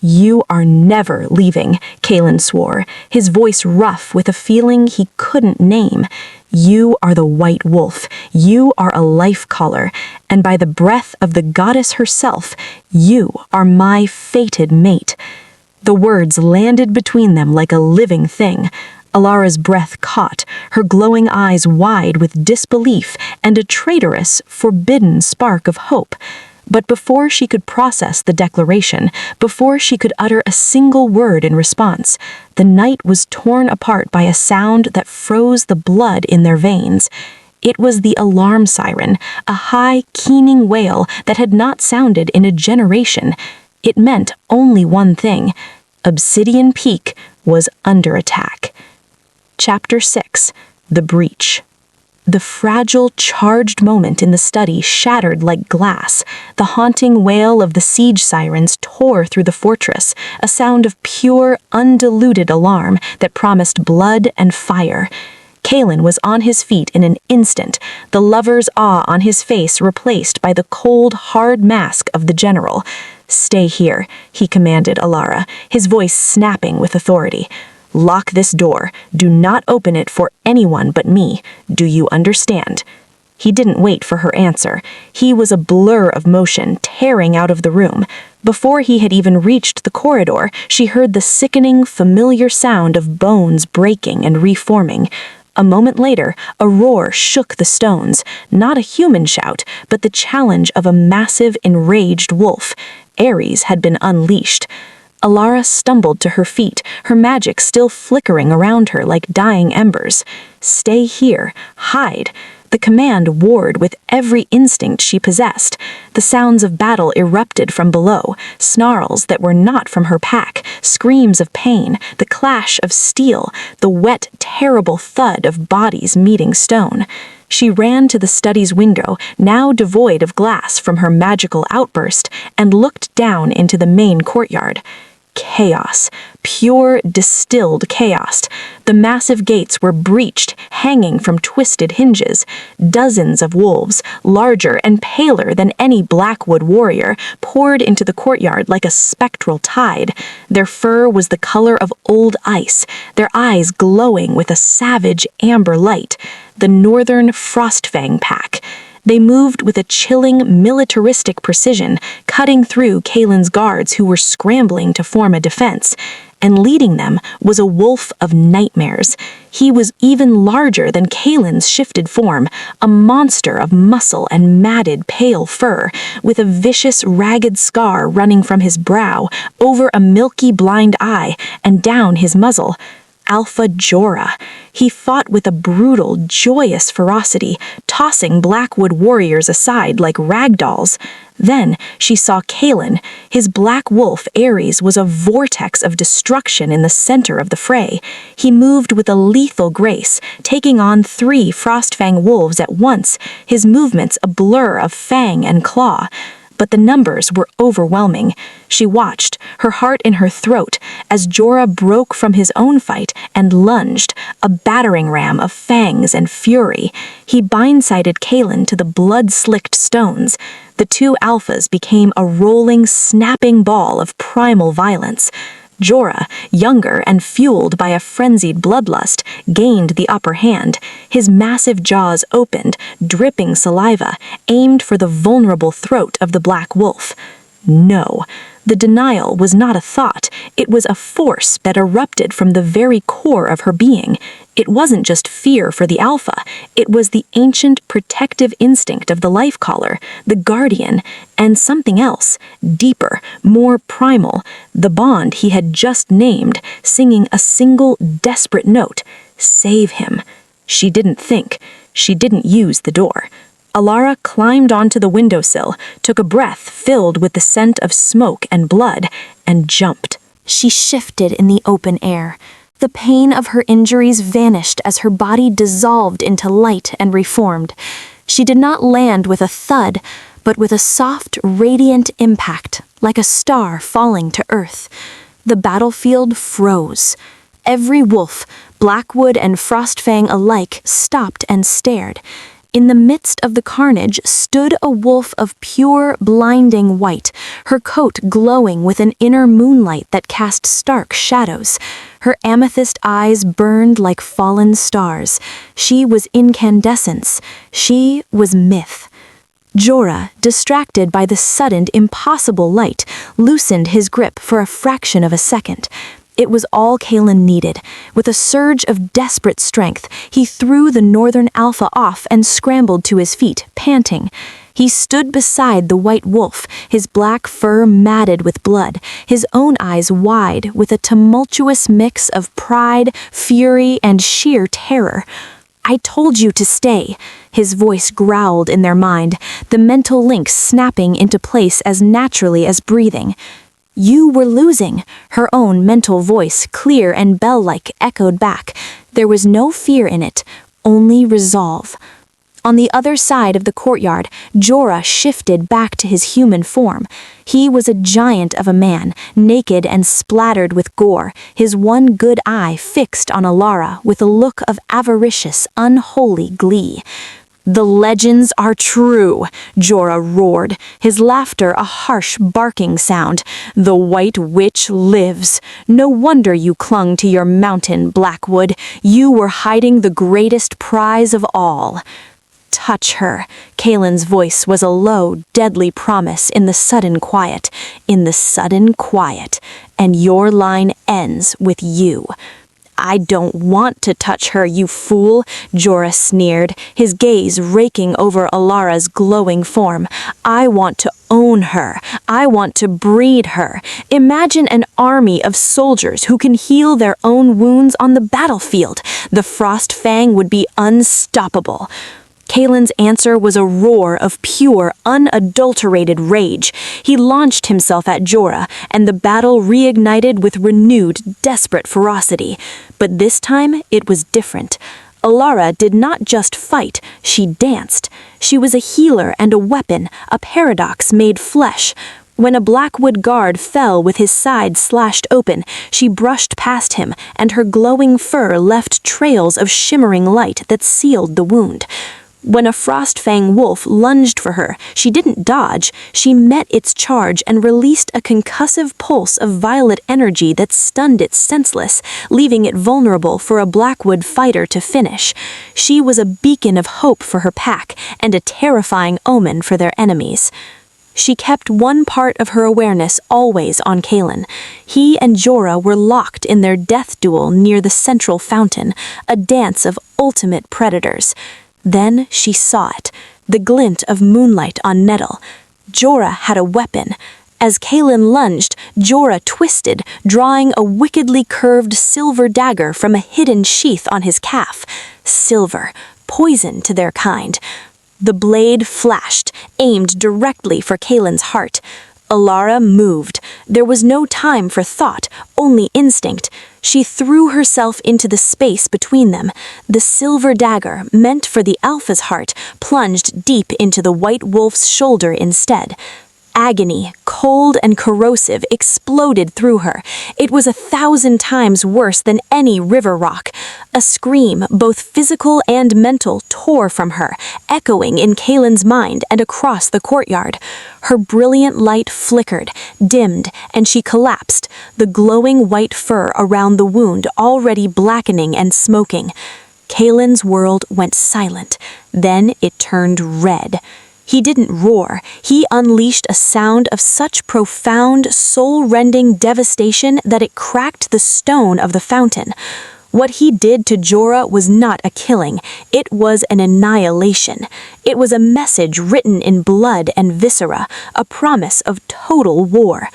"You are never leaving," Kaelen swore, his voice rough with a feeling he couldn't name. "You are the white wolf. You are a life caller. And by the breath of the goddess herself, you are my fated mate." The words landed between them like a living thing. Elara's breath caught, her glowing eyes wide with disbelief and a traitorous, forbidden spark of hope. But before she could process the declaration, before she could utter a single word in response, the night was torn apart by a sound that froze the blood in their veins. It was the alarm siren, a high, keening wail that had not sounded in a generation. It meant only one thing: Obsidian Peak was under attack. Chapter 6: The Breach. The fragile, charged moment in the study shattered like glass. The haunting wail of the siege sirens tore through the fortress, a sound of pure, undiluted alarm that promised blood and fire. Kaelen was on his feet in an instant, the lover's awe on his face replaced by the cold, hard mask of the general. "Stay here," he commanded Elara, his voice snapping with authority. "Lock this door. Do not open it for anyone but me. Do you understand?" He didn't wait for her answer. He was a blur of motion, tearing out of the room. Before he had even reached the corridor, she heard the sickening, familiar sound of bones breaking and reforming. A moment later, a roar shook the stones, not a human shout, but the challenge of a massive, enraged wolf. Ares had been unleashed. Elara stumbled to her feet, her magic still flickering around her like dying embers. "Stay here. Hide." The command warred with every instinct she possessed. The sounds of battle erupted from below, snarls that were not from her pack, screams of pain, the clash of steel, the wet, terrible thud of bodies meeting stone. She ran to the study's window, now devoid of glass from her magical outburst, and looked down into the main courtyard. Chaos. Pure, distilled chaos. The massive gates were breached, hanging from twisted hinges. Dozens of wolves, larger and paler than any Blackwood warrior, poured into the courtyard like a spectral tide. Their fur was the color of old ice, their eyes glowing with a savage amber light. The Northern Frostfang Pack. They moved with a chilling, militaristic precision, cutting through Kaelen's guards who were scrambling to form a defense. And leading them was a wolf of nightmares. He was even larger than Kaelen's shifted form, a monster of muscle and matted, pale fur, with a vicious, ragged scar running from his brow, over a milky blind eye, and down his muzzle. Alpha Jorah. He fought with a brutal, joyous ferocity, tossing Blackwood warriors aside like rag dolls. Then she saw Kaelen. His black wolf, Ares, was a vortex of destruction in the center of the fray. He moved with a lethal grace, taking on 3 Frostfang wolves at once, his movements a blur of fang and claw. But the numbers were overwhelming. She watched, her heart in her throat, as Jorah broke from his own fight and lunged, a battering ram of fangs and fury. He blindsided Kaelen to the blood-slicked stones. The 2 alphas became a rolling, snapping ball of primal violence. Jorah, younger and fueled by a frenzied bloodlust, gained the upper hand. His massive jaws opened, dripping saliva, aimed for the vulnerable throat of the black wolf. No. The denial was not a thought. It was a force that erupted from the very core of her being. It wasn't just fear for the Alpha. It was the ancient protective instinct of the life caller, the guardian, and something else, deeper, more primal, the bond he had just named, singing a single desperate note: save him. She didn't think. She didn't use the door. Elara climbed onto the windowsill, took a breath filled with the scent of smoke and blood, and jumped. She shifted in the open air. The pain of her injuries vanished as her body dissolved into light and reformed. She did not land with a thud, but with a soft, radiant impact, like a star falling to earth. The battlefield froze. Every wolf, Blackwood and Frostfang alike, stopped and stared. In the midst of the carnage stood a wolf of pure, blinding white, her coat glowing with an inner moonlight that cast stark shadows. Her amethyst eyes burned like fallen stars. She was incandescence. She was myth. Jorah, distracted by the sudden, impossible light, loosened his grip for a fraction of a second. It was all Kaelen needed. With a surge of desperate strength, he threw the Northern Alpha off and scrambled to his feet, panting. He stood beside the white wolf, his black fur matted with blood, his own eyes wide with a tumultuous mix of pride, fury, and sheer terror. I told you to stay. His voice growled in their mind, the mental links snapping into place as naturally as breathing. You were losing, her own mental voice, clear and bell-like, echoed back. There was no fear in it, only resolve. On the other side of the courtyard, Jorah shifted back to his human form. He was a giant of a man, naked and splattered with gore, his one good eye fixed on Elara with a look of avaricious, unholy glee. The legends are true, Jorah roared, his laughter a harsh barking sound. The White Witch lives. No wonder you clung to your mountain, Blackwood. You were hiding the greatest prize of all. Touch her. Kaelen's voice was a low, deadly promise in the sudden quiet. In the sudden quiet. And your line ends with you. I don't want to touch her, you fool, Jorah sneered, his gaze raking over Alara's glowing form. I want to own her. I want to breed her. Imagine an army of soldiers who can heal their own wounds on the battlefield. The Frost Fang would be unstoppable. Kaelen's answer was a roar of pure, unadulterated rage. He launched himself at Jorah, and the battle reignited with renewed, desperate ferocity. But this time, it was different. Elara did not just fight, she danced. She was a healer and a weapon, a paradox made flesh. When a Blackwood guard fell with his side slashed open, she brushed past him, and her glowing fur left trails of shimmering light that sealed the wound. When a Frostfang wolf lunged for her, she didn't dodge, she met its charge and released a concussive pulse of violet energy that stunned it senseless, leaving it vulnerable for a Blackwood fighter to finish. She was a beacon of hope for her pack, and a terrifying omen for their enemies. She kept one part of her awareness always on Kaelen. He and Jorah were locked in their death duel near the central fountain, a dance of ultimate predators. Then she saw it, the glint of moonlight on Nettle. Jorah had a weapon. As Kaelen lunged, Jorah twisted, drawing a wickedly curved silver dagger from a hidden sheath on his calf. Silver, poison to their kind. The blade flashed, aimed directly for Kaelen's heart. Elara moved. There was no time for thought, only instinct. She threw herself into the space between them. The silver dagger, meant for the Alpha's heart, plunged deep into the White Wolf's shoulder instead. Agony, cold and corrosive, exploded through her. It was 1,000 times worse than any river rock. A scream, both physical and mental, tore from her, echoing in Kaelen's mind and across the courtyard. Her brilliant light flickered, dimmed, and she collapsed, the glowing white fur around the wound already blackening and smoking. Kaelen's world went silent. Then it turned red. He didn't roar. He unleashed a sound of such profound, soul-rending devastation that it cracked the stone of the fountain. What he did to Jorah was not a killing. It was an annihilation. It was a message written in blood and viscera, a promise of total war.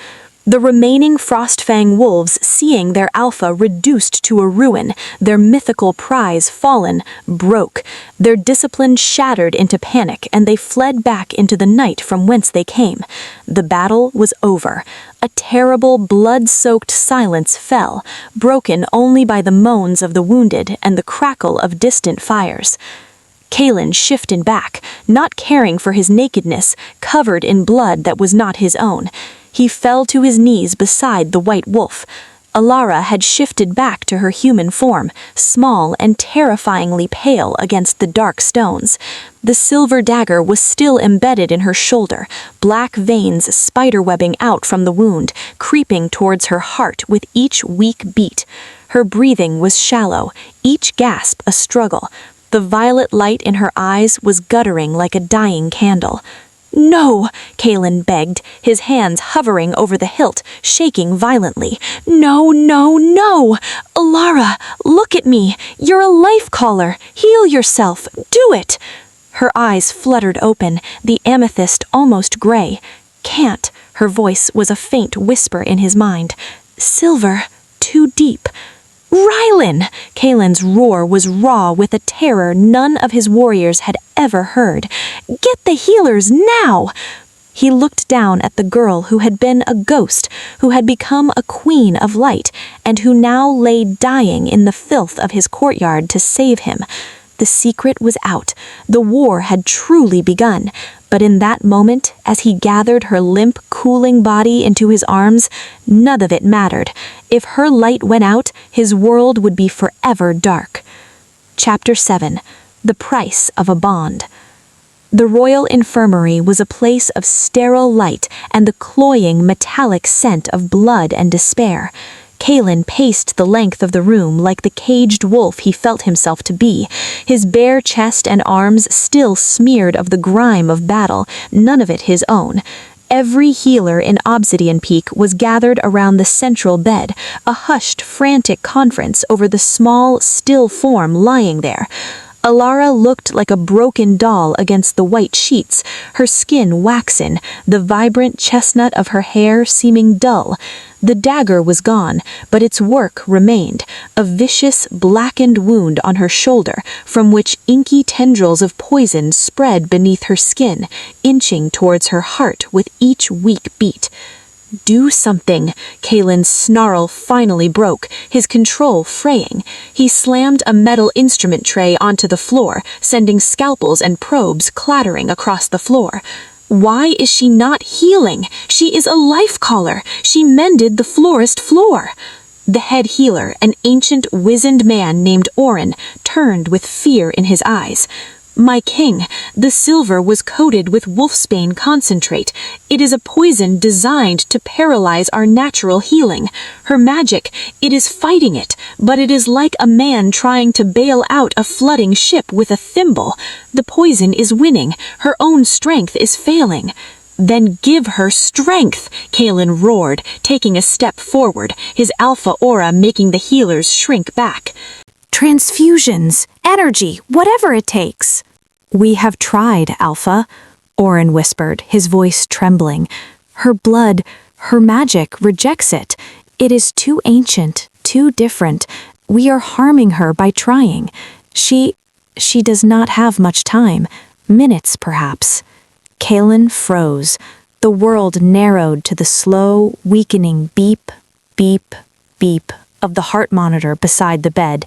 The remaining Frostfang wolves, seeing their alpha reduced to a ruin, their mythical prize fallen, broke. Their discipline shattered into panic, and they fled back into the night from whence they came. The battle was over. A terrible, blood-soaked silence fell, broken only by the moans of the wounded and the crackle of distant fires. Kaelen shifted back, not caring for his nakedness, covered in blood that was not his own. He fell to his knees beside the White Wolf. Elara had shifted back to her human form, small and terrifyingly pale against the dark stones. The silver dagger was still embedded in her shoulder, black veins spiderwebbing out from the wound, creeping towards her heart with each weak beat. Her breathing was shallow, each gasp a struggle. The violet light in her eyes was guttering like a dying candle. "No," Kaelen begged, his hands hovering over the hilt, shaking violently. "No, no, no! Elara, look at me! You're a life caller! Heal yourself! Do it!" Her eyes fluttered open, the amethyst almost gray. "Can't," her voice was a faint whisper in his mind. "Silver, too deep." Rylan! Kaelen's roar was raw with a terror none of his warriors had ever heard. Get the healers now! He looked down at the girl who had been a ghost, who had become a queen of light, and who now lay dying in the filth of his courtyard to save him. The secret was out. The war had truly begun. But in that moment, as he gathered her limp, cooling body into his arms, none of it mattered. If her light went out, his world would be forever dark. Chapter 7. The Price of a Bond. The royal infirmary was a place of sterile light and the cloying, metallic scent of blood and despair. Kaelen paced the length of the room like the caged wolf he felt himself to be, his bare chest and arms still smeared of the grime of battle, none of it his own. Every healer in Obsidian Peak was gathered around the central bed, a hushed, frantic conference over the small, still form lying there. Elara looked like a broken doll against the white sheets, her skin waxen, the vibrant chestnut of her hair seeming dull. The dagger was gone, but its work remained, a vicious, blackened wound on her shoulder, from which inky tendrils of poison spread beneath her skin, inching towards her heart with each weak beat. Do something! Kaelen's snarl finally broke, his control fraying. He slammed a metal instrument tray onto the floor, sending scalpels and probes clattering across the floor. Why is she not healing? She is a life caller. She mended the florist floor. The head healer, an ancient, wizened man named Orin, turned with fear in his eyes. My king, the silver was coated with wolfsbane concentrate. It is a poison designed to paralyze our natural healing. Her magic, it is fighting it, but it is like a man trying to bail out a flooding ship with a thimble. The poison is winning. Her own strength is failing. Then give her strength, Kaelen roared, taking a step forward, his alpha aura making the healers shrink back. Transfusions, energy, whatever it takes. We have tried, Alpha, Orin whispered, his voice trembling. Her blood, her magic rejects it. It is too ancient, too different. We are harming her by trying. She does not have much time. Minutes, perhaps. Kaelen froze. The world narrowed to the slow, weakening beep, beep, beep of the heart monitor beside the bed.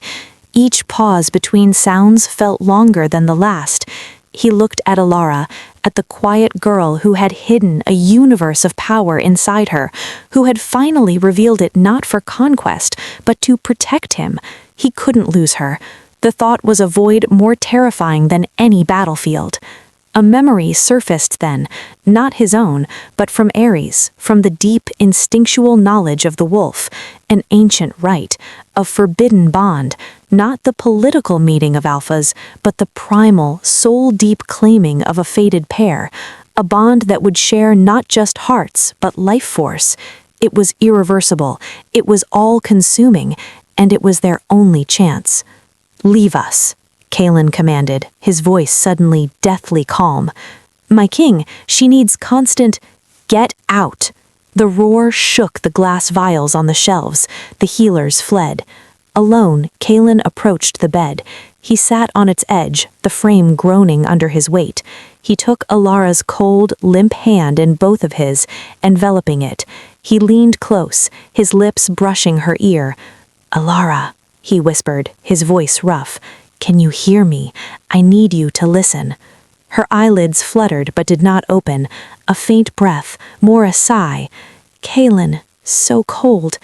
Each pause between sounds felt longer than the last. He looked at Elara, at the quiet girl who had hidden a universe of power inside her, who had finally revealed it not for conquest, but to protect him. He couldn't lose her. The thought was a void more terrifying than any battlefield. A memory surfaced then, not his own, but from Ares, from the deep instinctual knowledge of the wolf, an ancient rite, a forbidden bond, not the political meeting of alphas, but the primal, soul-deep claiming of a fated pair, a bond that would share not just hearts, but life force. It was irreversible, it was all-consuming, and it was their only chance. Leave us, Kaelen commanded, his voice suddenly deathly calm. My king, she needs constant, get out. The roar shook the glass vials on the shelves. The healers fled. Alone, Kaelen approached the bed. He sat on its edge, the frame groaning under his weight. He took Elara's cold, limp hand in both of his, enveloping it. He leaned close, his lips brushing her ear. Elara, he whispered, his voice rough. Can you hear me? I need you to listen. Her eyelids fluttered but did not open. A faint breath, more a sigh. Kaelen, so cold.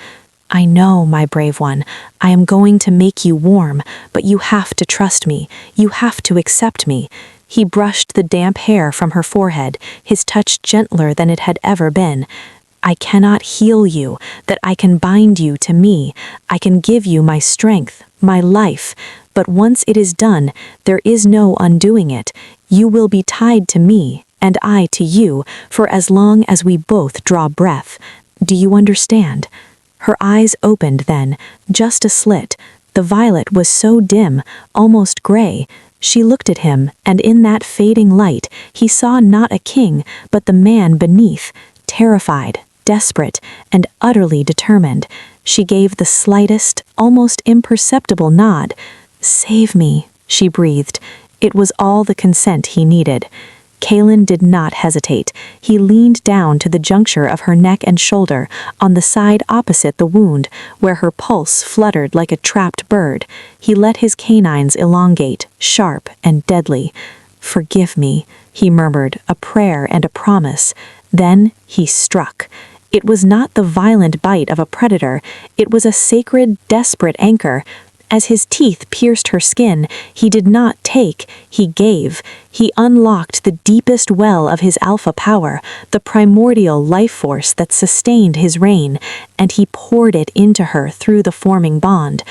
I know, my brave one. I am going to make you warm, but you have to trust me. You have to accept me. He brushed the damp hair from her forehead, his touch gentler than it had ever been. I cannot heal you, that I can bind you to me. I can give you my strength, my life. But once it is done, there is no undoing it. You will be tied to me, and I to you, for as long as we both draw breath. Do you understand? Her eyes opened then, just a slit. The violet was so dim, almost gray. She looked at him, and in that fading light, he saw not a king, but the man beneath, terrified, desperate, and utterly determined. She gave the slightest, almost imperceptible nod. "Save me," she breathed. It was all the consent he needed. Kaelen did not hesitate. He leaned down to the juncture of her neck and shoulder, on the side opposite the wound, where her pulse fluttered like a trapped bird. He let his canines elongate, sharp and deadly. "Forgive me," he murmured, a prayer and a promise. Then he struck. It was not the violent bite of a predator. It was a sacred, desperate anchor. As his teeth pierced her skin, he did not take, he gave. He unlocked the deepest well of his alpha power, the primordial life force that sustained his reign, and he poured it into her through the forming bond.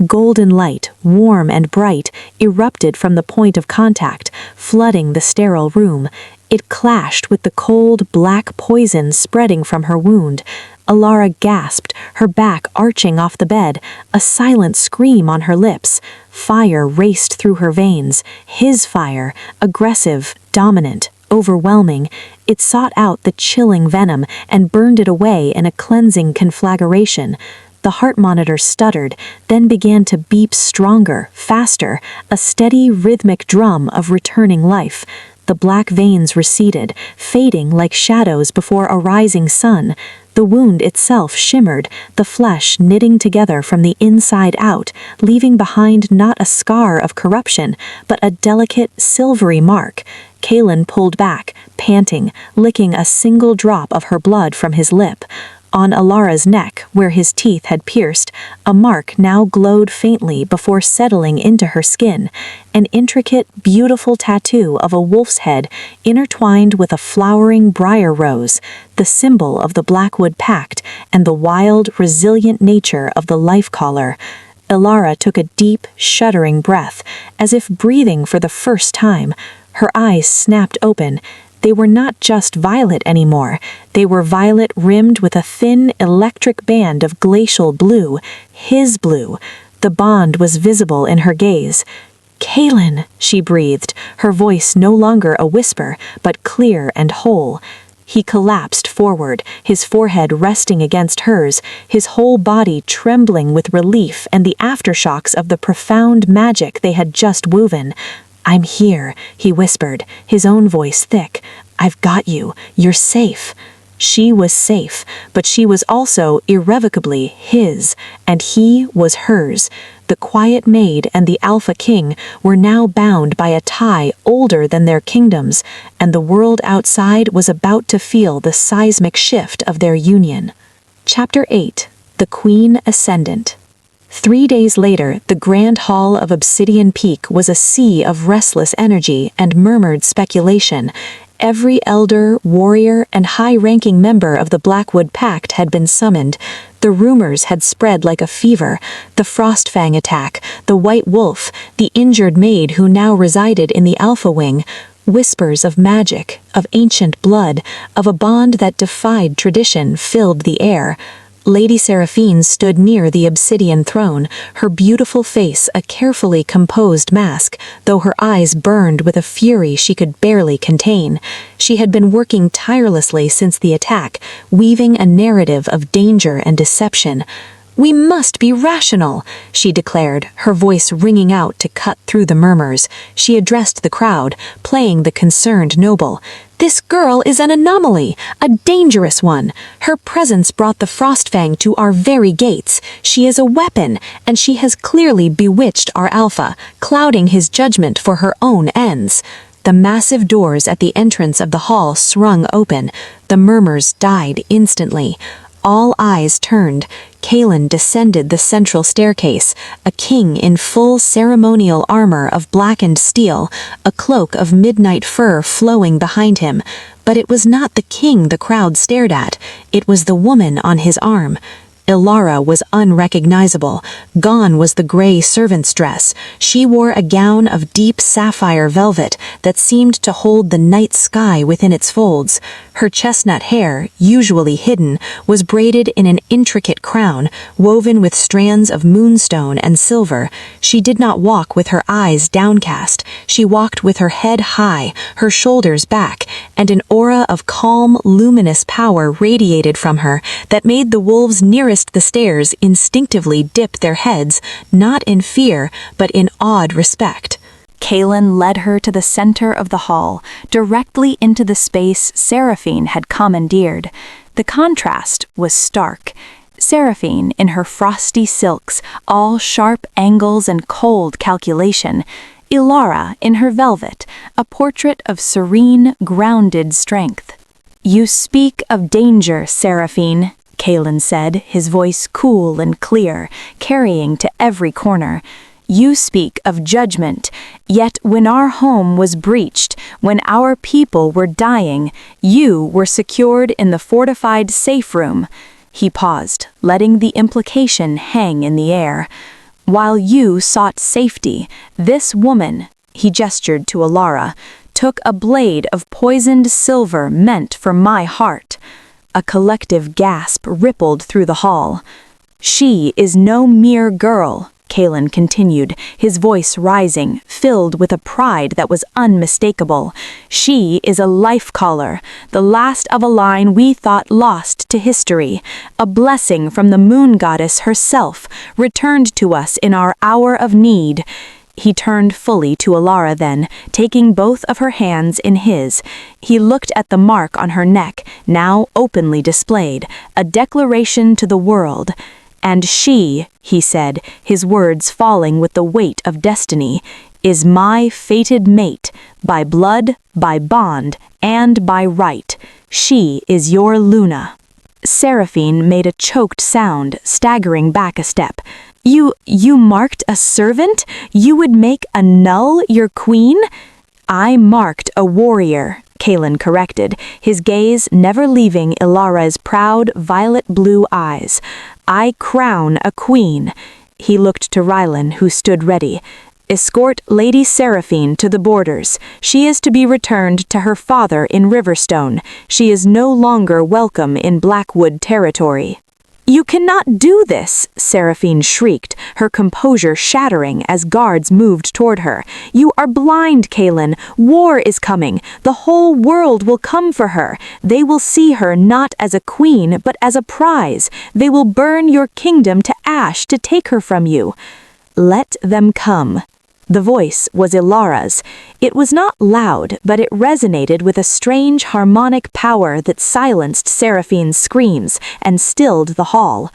Golden light, warm and bright, erupted from the point of contact, flooding the sterile room. It clashed with the cold, black poison spreading from her wound. Elara gasped, her back arching off the bed, a silent scream on her lips. Fire raced through her veins, his fire, aggressive, dominant, overwhelming. It sought out the chilling venom and burned it away in a cleansing conflagration. The heart monitor stuttered, then began to beep stronger, faster, a steady, rhythmic drum of returning life. The black veins receded, fading like shadows before a rising sun. The wound itself shimmered, the flesh knitting together from the inside out, leaving behind not a scar of corruption, but a delicate, silvery mark. Kaelen pulled back, panting, licking a single drop of her blood from his lip. On Elara's neck, where his teeth had pierced, a mark now glowed faintly before settling into her skin, an intricate, beautiful tattoo of a wolf's head intertwined with a flowering briar rose, the symbol of the Blackwood Pact and the wild, resilient nature of the life caller. Elara took a deep, shuddering breath, as if breathing for the first time. Her eyes snapped open. They were not just violet anymore. They were violet rimmed with a thin, electric band of glacial blue, his blue. The bond was visible in her gaze. "Kaelen," she breathed, her voice no longer a whisper, but clear and whole. He collapsed forward, his forehead resting against hers, his whole body trembling with relief and the aftershocks of the profound magic they had just woven. "I'm here," he whispered, his own voice thick. "I've got you. You're safe." She was safe, but she was also irrevocably his, and he was hers. The quiet maid and the Alpha King were now bound by a tie older than their kingdoms, and the world outside was about to feel the seismic shift of their union. Chapter 8. The Queen Ascendant. 3 days later, the grand hall of Obsidian Peak was a sea of restless energy and murmured speculation. Every elder, warrior, and high-ranking member of the Blackwood Pact had been summoned. The rumors had spread like a fever. The Frostfang attack, the White Wolf, the injured maid who now resided in the Alpha Wing. Whispers of magic, of ancient blood, of a bond that defied tradition filled the air. Lady Seraphine stood near the obsidian throne, her beautiful face a carefully composed mask, though her eyes burned with a fury she could barely contain. She had been working tirelessly since the attack, weaving a narrative of danger and deception. "We must be rational," she declared, her voice ringing out to cut through the murmurs. She addressed the crowd, playing the concerned noble. "This girl is an anomaly, a dangerous one. Her presence brought the Frostfang to our very gates. She is a weapon, and she has clearly bewitched our Alpha, clouding his judgment for her own ends." The massive doors at the entrance of the hall swung open. The murmurs died instantly. All eyes turned. Kaelen descended the central staircase, a king in full ceremonial armor of blackened steel, a cloak of midnight fur flowing behind him. But it was not the king the crowd stared at. It was the woman on his arm. Elara was unrecognizable. Gone was the gray servant's dress. She wore a gown of deep sapphire velvet that seemed to hold the night sky within its folds. Her chestnut hair, usually hidden, was braided in an intricate crown, woven with strands of moonstone and silver. She did not walk with her eyes downcast. She walked with her head high, her shoulders back, and an aura of calm, luminous power radiated from her that made the wolves nearest the stairs instinctively dip their heads, not in fear, but in awed respect. Kaelen led her to the center of the hall, directly into the space Seraphine had commandeered. The contrast was stark. Seraphine, in her frosty silks, all sharp angles and cold calculation. Elara, in her velvet, a portrait of serene, grounded strength. "You speak of danger, Seraphine," Kaelen said, his voice cool and clear, carrying to every corner. "You speak of judgment, yet when our home was breached, when our people were dying, you were secured in the fortified safe room." He paused, letting the implication hang in the air. "While you sought safety, this woman," he gestured to Elara, "took a blade of poisoned silver meant for my heart." A collective gasp rippled through the hall. "She is no mere girl," Kaelen continued, his voice rising, filled with a pride that was unmistakable. "She is a life-caller, the last of a line we thought lost to history, a blessing from the moon goddess herself, returned to us in our hour of need." He turned fully to Elara then, taking both of her hands in his. He looked at the mark on her neck, now openly displayed, a declaration to the world. "And she," he said, his words falling with the weight of destiny, "is my fated mate, by blood, by bond, and by right. She is your Luna." Seraphine made a choked sound, staggering back a step. You marked a servant? You would make a null your queen?" "I marked a warrior," Kaelen corrected, his gaze never leaving Elara's proud, violet-blue eyes. "I crown a queen." He looked to Rylan, who stood ready. "Escort Lady Seraphine to the borders. She is to be returned to her father in Riverstone. She is no longer welcome in Blackwood territory." "You cannot do this!" Seraphine shrieked, her composure shattering as guards moved toward her. "You are blind, Kaelen. War is coming. The whole world will come for her. They will see her not as a queen, but as a prize. They will burn your kingdom to ash to take her from you." "Let them come." The voice was Elara's. It was not loud, but it resonated with a strange harmonic power that silenced Seraphine's screams and stilled the hall.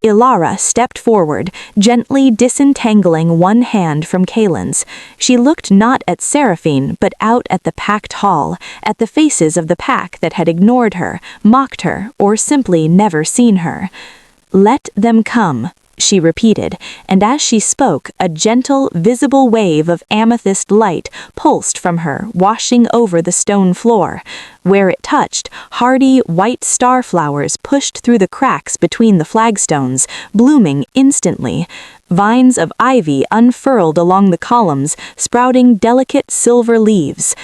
Elara stepped forward, gently disentangling one hand from Kaelen's. She looked not at Seraphine, but out at the packed hall, at the faces of the pack that had ignored her, mocked her, or simply never seen her. "Let them come," she repeated, and as she spoke, a gentle, visible wave of amethyst light pulsed from her, washing over the stone floor. Where it touched, hardy, white star flowers pushed through the cracks between the flagstones, blooming instantly. Vines of ivy unfurled along the columns, sprouting delicate silver leaves.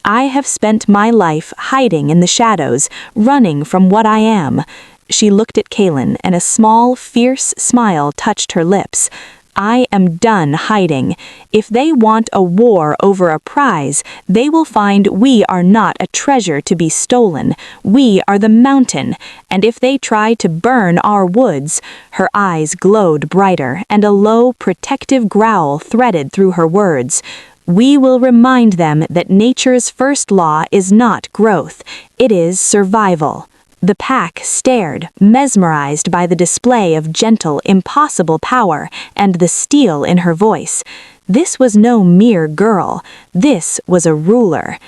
"I have spent my life hiding in the shadows, running from what I am." She looked at Kaelen, and a small, fierce smile touched her lips. "I am done hiding. If they want a war over a prize, they will find we are not a treasure to be stolen. We are the mountain, and if they try to burn our woods," her eyes glowed brighter, and a low, protective growl threaded through her words, "we will remind them that nature's first law is not growth, it is survival." The pack stared, mesmerized by the display of gentle, impossible power and the steel in her voice. This was no mere girl. This was a ruler.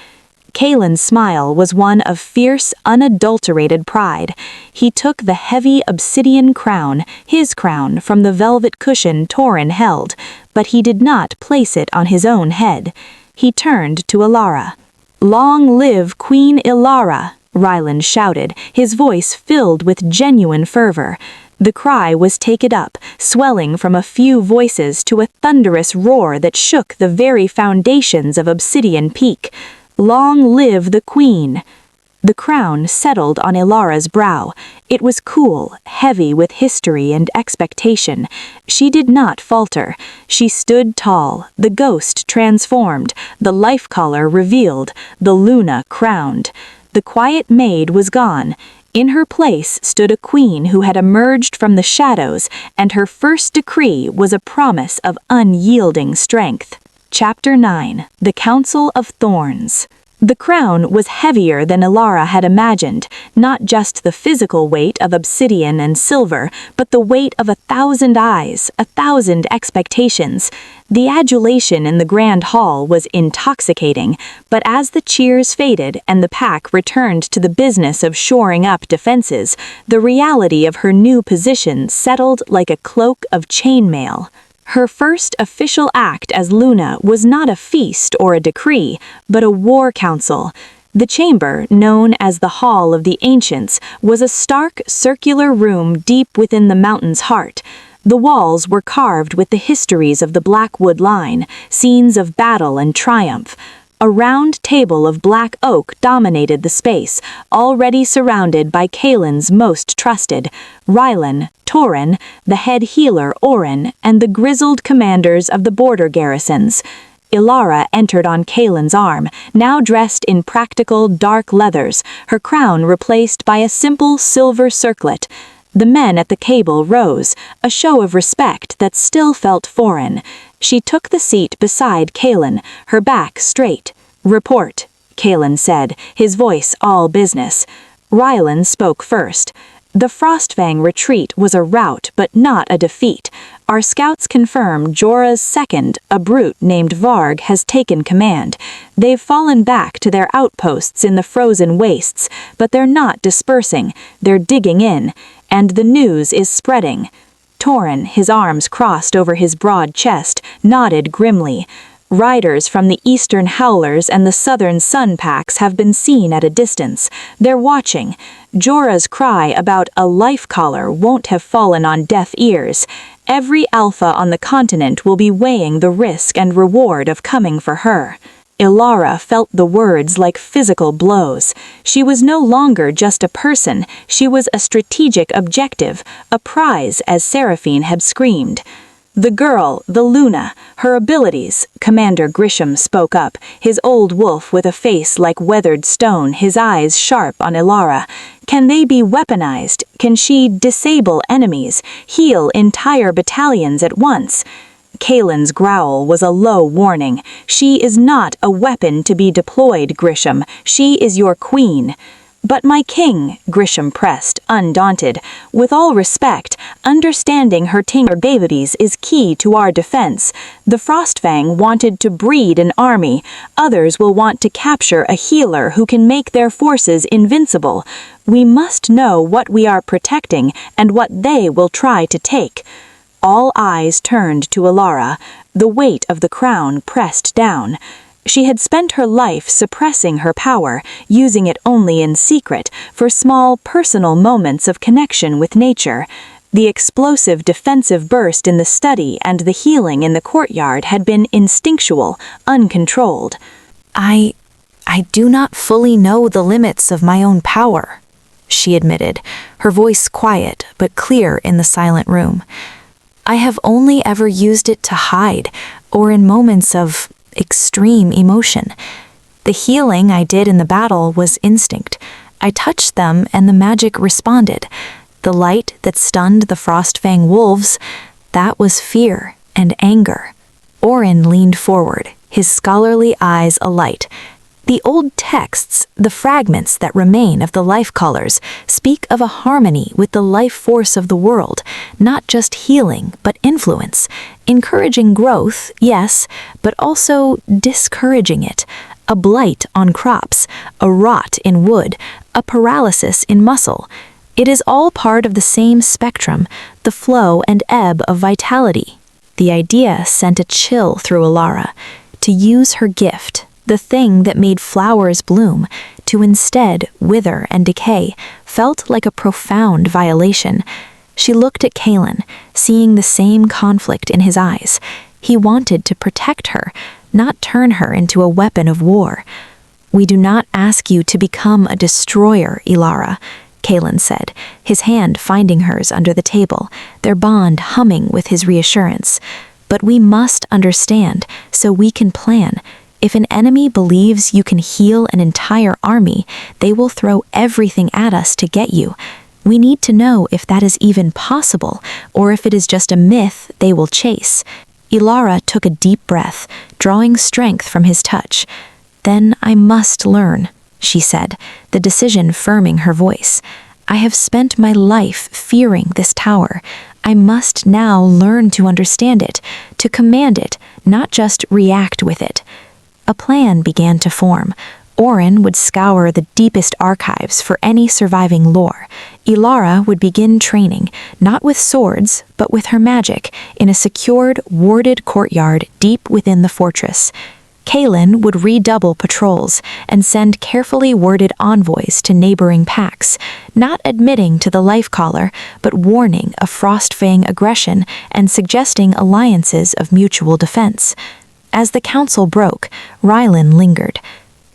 Kaelen's smile was one of fierce, unadulterated pride. He took the heavy obsidian crown, his crown, from the velvet cushion Torin held, but he did not place it on his own head. He turned to Elara. "Long live Queen Elara!" Rylan shouted, his voice filled with genuine fervor. The cry was taken up, swelling from a few voices to a thunderous roar that shook the very foundations of Obsidian Peak. "Long live the Queen!" The crown settled on Elara's brow. It was cool, heavy with history and expectation. She did not falter. She stood tall, the ghost transformed, the life color revealed, the Luna crowned. The quiet maid was gone. In her place stood a queen who had emerged from the shadows, and her first decree was a promise of unyielding strength. Chapter 9. The Council of Thorns. The crown was heavier than Elara had imagined, not just the physical weight of obsidian and silver, but the weight of 1,000 eyes, 1,000 expectations. The adulation in the grand hall was intoxicating, but as the cheers faded and the pack returned to the business of shoring up defenses, the reality of her new position settled like a cloak of chainmail. Her first official act as Luna was not a feast or a decree, but a war council. The chamber, known as the Hall of the Ancients, was a stark, circular room deep within the mountain's heart. The walls were carved with the histories of the Blackwood line, scenes of battle and triumph. A round table of black oak dominated the space, already surrounded by Kaelen's most trusted, Rylan, Torin, the head healer Orin, and the grizzled commanders of the border garrisons. Elara entered on Kaelen's arm, now dressed in practical dark leathers, her crown replaced by a simple silver circlet. The men at the table rose, a show of respect that still felt foreign. She took the seat beside Kaelen, her back straight. "Report," Kaelen said, his voice all business. Rylan spoke first. "The Frostfang retreat was a rout, but not a defeat. Our scouts confirm Jorah's second, a brute named Varg, has taken command. They've fallen back to their outposts in the frozen wastes, but they're not dispersing, they're digging in, and the news is spreading." Torin, his arms crossed over his broad chest, nodded grimly. "Riders from the eastern Howlers and the southern Sun Packs have been seen at a distance. They're watching. Jorah's cry about a life collar won't have fallen on deaf ears. Every alpha on the continent will be weighing the risk and reward of coming for her." Elara felt the words like physical blows. She was no longer just a person, she was a strategic objective, a prize, as Seraphine had screamed. "The girl, the Luna, her abilities," Commander Grisham spoke up, his old wolf with a face like weathered stone, his eyes sharp on Elara. "Can they be weaponized? Can she disable enemies, heal entire battalions at once?" Kaelen's growl was a low warning. "She is not a weapon to be deployed, Grisham. She is your queen." "But my king," Grisham pressed, undaunted. "With all respect, understanding her babies is key to our defense. The Frostfang wanted to breed an army. Others will want to capture a healer who can make their forces invincible. We must know what we are protecting and what they will try to take." All eyes turned to Elara, the weight of the crown pressed down. She had spent her life suppressing her power, using it only in secret, for small personal moments of connection with nature. The explosive defensive burst in the study and the healing in the courtyard had been instinctual, uncontrolled. I do not fully know the limits of my own power," she admitted, her voice quiet but clear in the silent room. "I have only ever used it to hide, or in moments of extreme emotion. The healing I did in the battle was instinct. I touched them and the magic responded. The light that stunned the Frostfang wolves, that was fear and anger." Orin leaned forward, his scholarly eyes alight. "The old texts, the fragments that remain of the life colors, speak of a harmony with the life force of the world, not just healing, but influence. Encouraging growth, yes, but also discouraging it. A blight on crops, a rot in wood, a paralysis in muscle. It is all part of the same spectrum, the flow and ebb of vitality." The idea sent a chill through Elara. To use her gift, the thing that made flowers bloom, to instead wither and decay, felt like a profound violation. She looked at Kaelen, seeing the same conflict in his eyes. He wanted to protect her, not turn her into a weapon of war. "We do not ask you to become a destroyer, Elara," Kaelen said, his hand finding hers under the table, their bond humming with his reassurance. "But we must understand, so we can plan. If an enemy believes you can heal an entire army, they will throw everything at us to get you. We need to know if that is even possible, or if it is just a myth they will chase. Elara took a deep breath, drawing strength from his touch. "Then I must learn," she said, the decision firming her voice. "I have spent my life fearing this tower. I must now learn to understand it, to command it, not just react with it." A plan began to form. Oren would scour the deepest archives for any surviving lore. Elara would begin training, not with swords, but with her magic, in a secured, warded courtyard deep within the fortress. Kaelen would redouble patrols and send carefully worded envoys to neighboring packs, not admitting to the life caller, but warning of Frostfang aggression and suggesting alliances of mutual defense. As the council broke, Rylan lingered.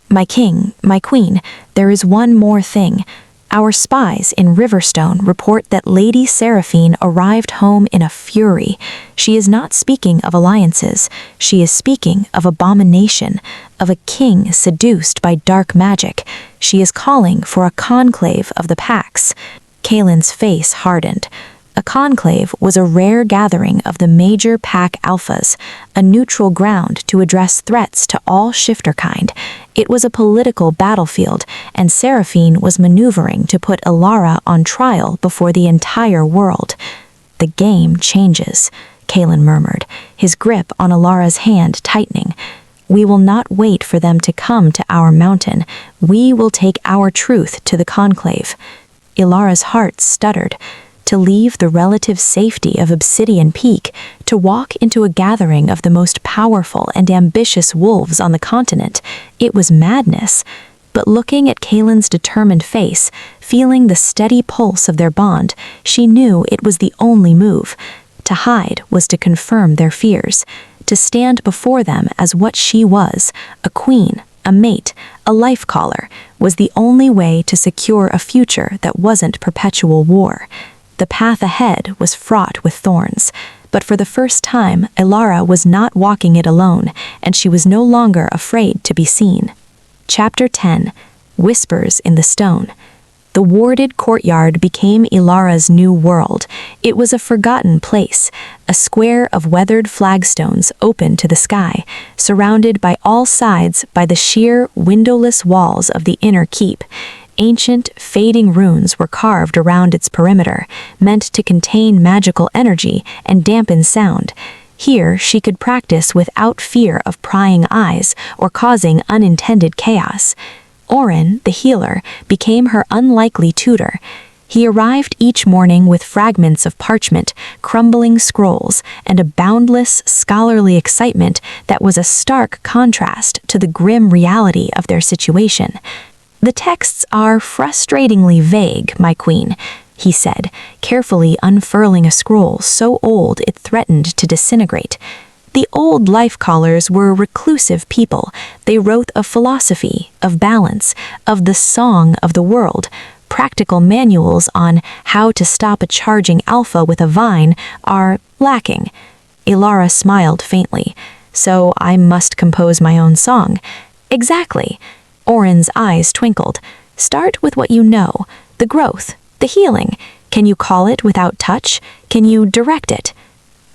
"My king, my queen, there is one more thing. Our spies in Riverstone report that Lady Seraphine arrived home in a fury. She is not speaking of alliances. She is speaking of abomination, of a king seduced by dark magic. She is calling for a conclave of the packs." Kaelen's face hardened. A conclave was a rare gathering of the major pack alphas, a neutral ground to address threats to all shifter kind. It was a political battlefield, and Seraphine was maneuvering to put Elara on trial before the entire world. "The game changes," Kaelen murmured, his grip on Elara's hand tightening. "We will not wait for them to come to our mountain. We will take our truth to the conclave." Elara's heart stuttered. To leave the relative safety of Obsidian Peak, to walk into a gathering of the most powerful and ambitious wolves on the continent, it was madness. But looking at Kaelen's determined face, feeling the steady pulse of their bond, she knew it was the only move. To hide was to confirm their fears, to stand before them as what she was, a queen, a mate, a life caller, was the only way to secure a future that wasn't perpetual war. The path ahead was fraught with thorns, but for the first time, Elara was not walking it alone, and she was no longer afraid to be seen. Chapter 10: Whispers in the Stone. The warded courtyard became Elara's new world. It was a forgotten place, a square of weathered flagstones open to the sky, surrounded by all sides by the sheer, windowless walls of the inner keep. Ancient, fading runes were carved around its perimeter, meant to contain magical energy and dampen sound. Here she could practice without fear of prying eyes or causing unintended chaos. Oren, the healer, became her unlikely tutor. He arrived each morning with fragments of parchment, crumbling scrolls, and a boundless, scholarly excitement that was a stark contrast to the grim reality of their situation. "The texts are frustratingly vague, my queen," he said, carefully unfurling a scroll so old it threatened to disintegrate. The old life callers were reclusive people. They wrote of philosophy, of balance, of the song of the world. Practical manuals on how to stop a charging alpha with a vine are lacking. Elara smiled faintly. "So I must compose my own song." "Exactly." Oren's eyes twinkled. "Start with what you know, the growth, the healing. Can you call it without touch? Can you direct it?"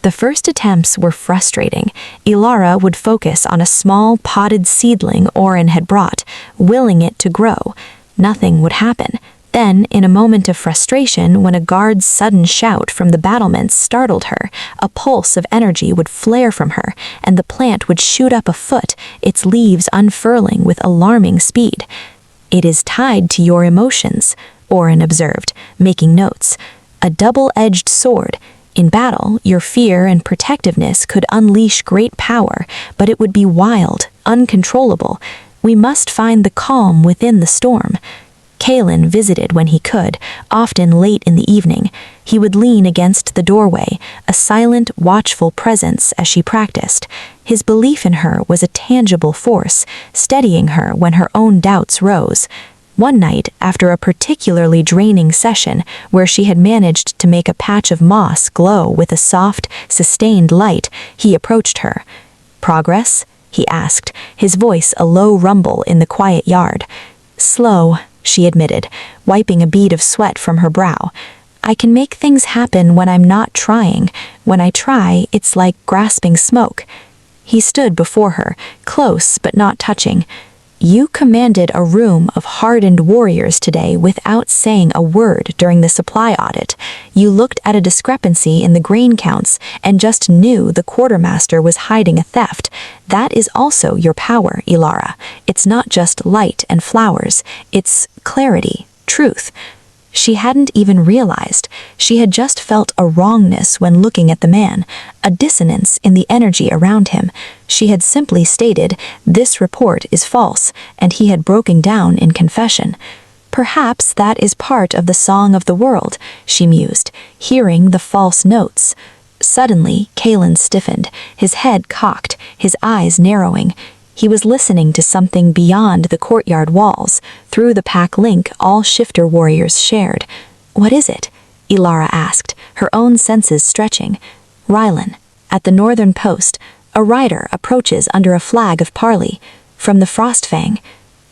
The first attempts were frustrating. Elara would focus on a small potted seedling Oren had brought, willing it to grow. Nothing would happen. Then, in a moment of frustration, when a guard's sudden shout from the battlements startled her, a pulse of energy would flare from her, and the plant would shoot up a foot, its leaves unfurling with alarming speed. "It is tied to your emotions," Oren observed, making notes. "A double-edged sword. In battle, your fear and protectiveness could unleash great power, but it would be wild, uncontrollable. We must find the calm within the storm." Kaelen visited when he could, often late in the evening. He would lean against the doorway, a silent, watchful presence as she practiced. His belief in her was a tangible force, steadying her when her own doubts rose. One night, after a particularly draining session where she had managed to make a patch of moss glow with a soft, sustained light, he approached her. "Progress?" he asked, his voice a low rumble in the quiet yard. Slow, she admitted, wiping a bead of sweat from her brow. I can make things happen when I'm not trying. When I try, it's like grasping smoke. He stood before her, close but not touching. You commanded a room of hardened warriors today without saying a word during the supply audit. You looked at a discrepancy in the grain counts and just knew the quartermaster was hiding a theft. That is also your power, Elara. It's not just light and flowers. It's clarity, truth. She hadn't even realized. She had just felt a wrongness when looking at the man, a dissonance in the energy around him. She had simply stated, "This report is false," and he had broken down in confession. Perhaps that is part of the song of the world, she mused, hearing the false notes. Suddenly, Kaelen stiffened, his head cocked, his eyes narrowing. He was listening to something beyond the courtyard walls, through the pack link all shifter warriors shared. What is it? Elara asked, her own senses stretching. Rylan, at the northern post, a rider approaches under a flag of parley. From the Frostfang.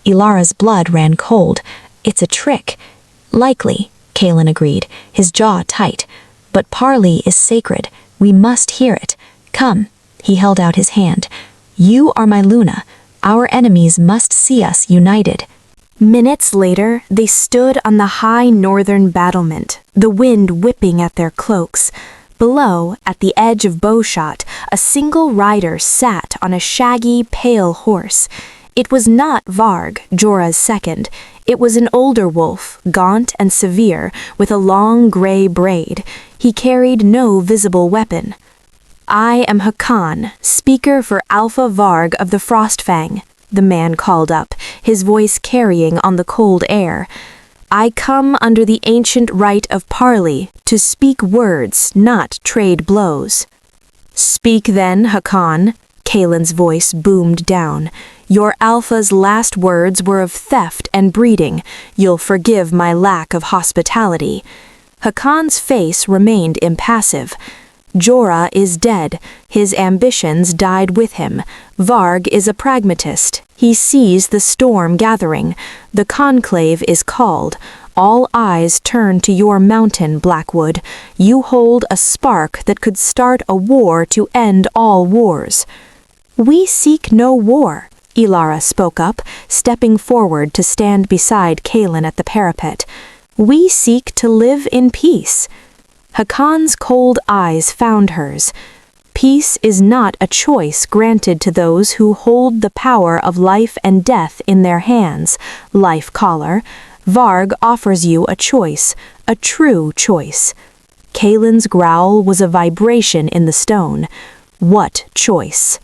Elara's blood ran cold. It's a trick. Likely, Kaelen agreed, his jaw tight. But parley is sacred. We must hear it. Come. He held out his hand. You are my Luna. Our enemies must see us united. Minutes later, they stood on the high northern battlement, the wind whipping at their cloaks. Below, at the edge of bowshot, a single rider sat on a shaggy, pale horse. It was not Varg, Jorah's second. It was an older wolf, gaunt and severe, with a long gray braid. He carried no visible weapon. I am Hakan, speaker for Alpha Varg of the Frostfang, the man called up, his voice carrying on the cold air. I come under the ancient rite of parley to speak words, not trade blows. Speak then, Hakan, Kaelen's voice boomed down. Your Alpha's last words were of theft and breeding. You'll forgive my lack of hospitality. Hakan's face remained impassive. Jorah is dead. His ambitions died with him. Varg is a pragmatist. He sees the storm gathering. The Conclave is called. All eyes turn to your mountain, Blackwood. You hold a spark that could start a war to end all wars. We seek no war, Elara spoke up, stepping forward to stand beside Kaelen at the parapet. We seek to live in peace. Hakan's cold eyes found hers. Peace is not a choice granted to those who hold the power of life and death in their hands, Life Caller. Varg offers you a choice, a true choice. Kaelen's growl was a vibration in the stone. What choice?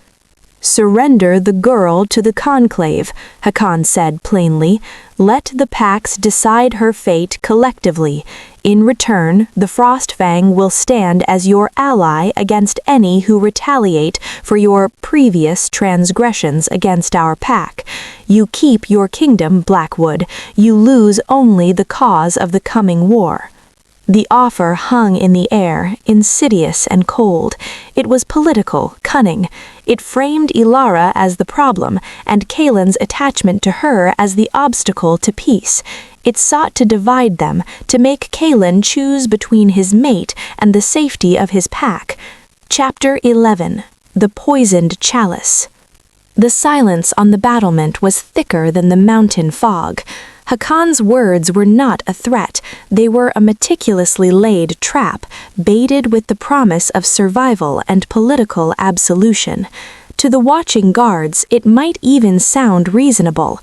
Surrender the girl to the Conclave, Hakan said plainly. Let the packs decide her fate collectively. In return, the Frostfang will stand as your ally against any who retaliate for your previous transgressions against our pack. You keep your kingdom, Blackwood. You lose only the cause of the coming war. The offer hung in the air, insidious and cold. It was political, cunning. It framed Elara as the problem, and Kaelen's attachment to her as the obstacle to peace. It sought to divide them, to make Kaelen choose between his mate and the safety of his pack. Chapter 11. The Poisoned Chalice. The silence on the battlement was thicker than the mountain fog. Hakan's words were not a threat. They were a meticulously laid trap, baited with the promise of survival and political absolution. To the watching guards, it might even sound reasonable.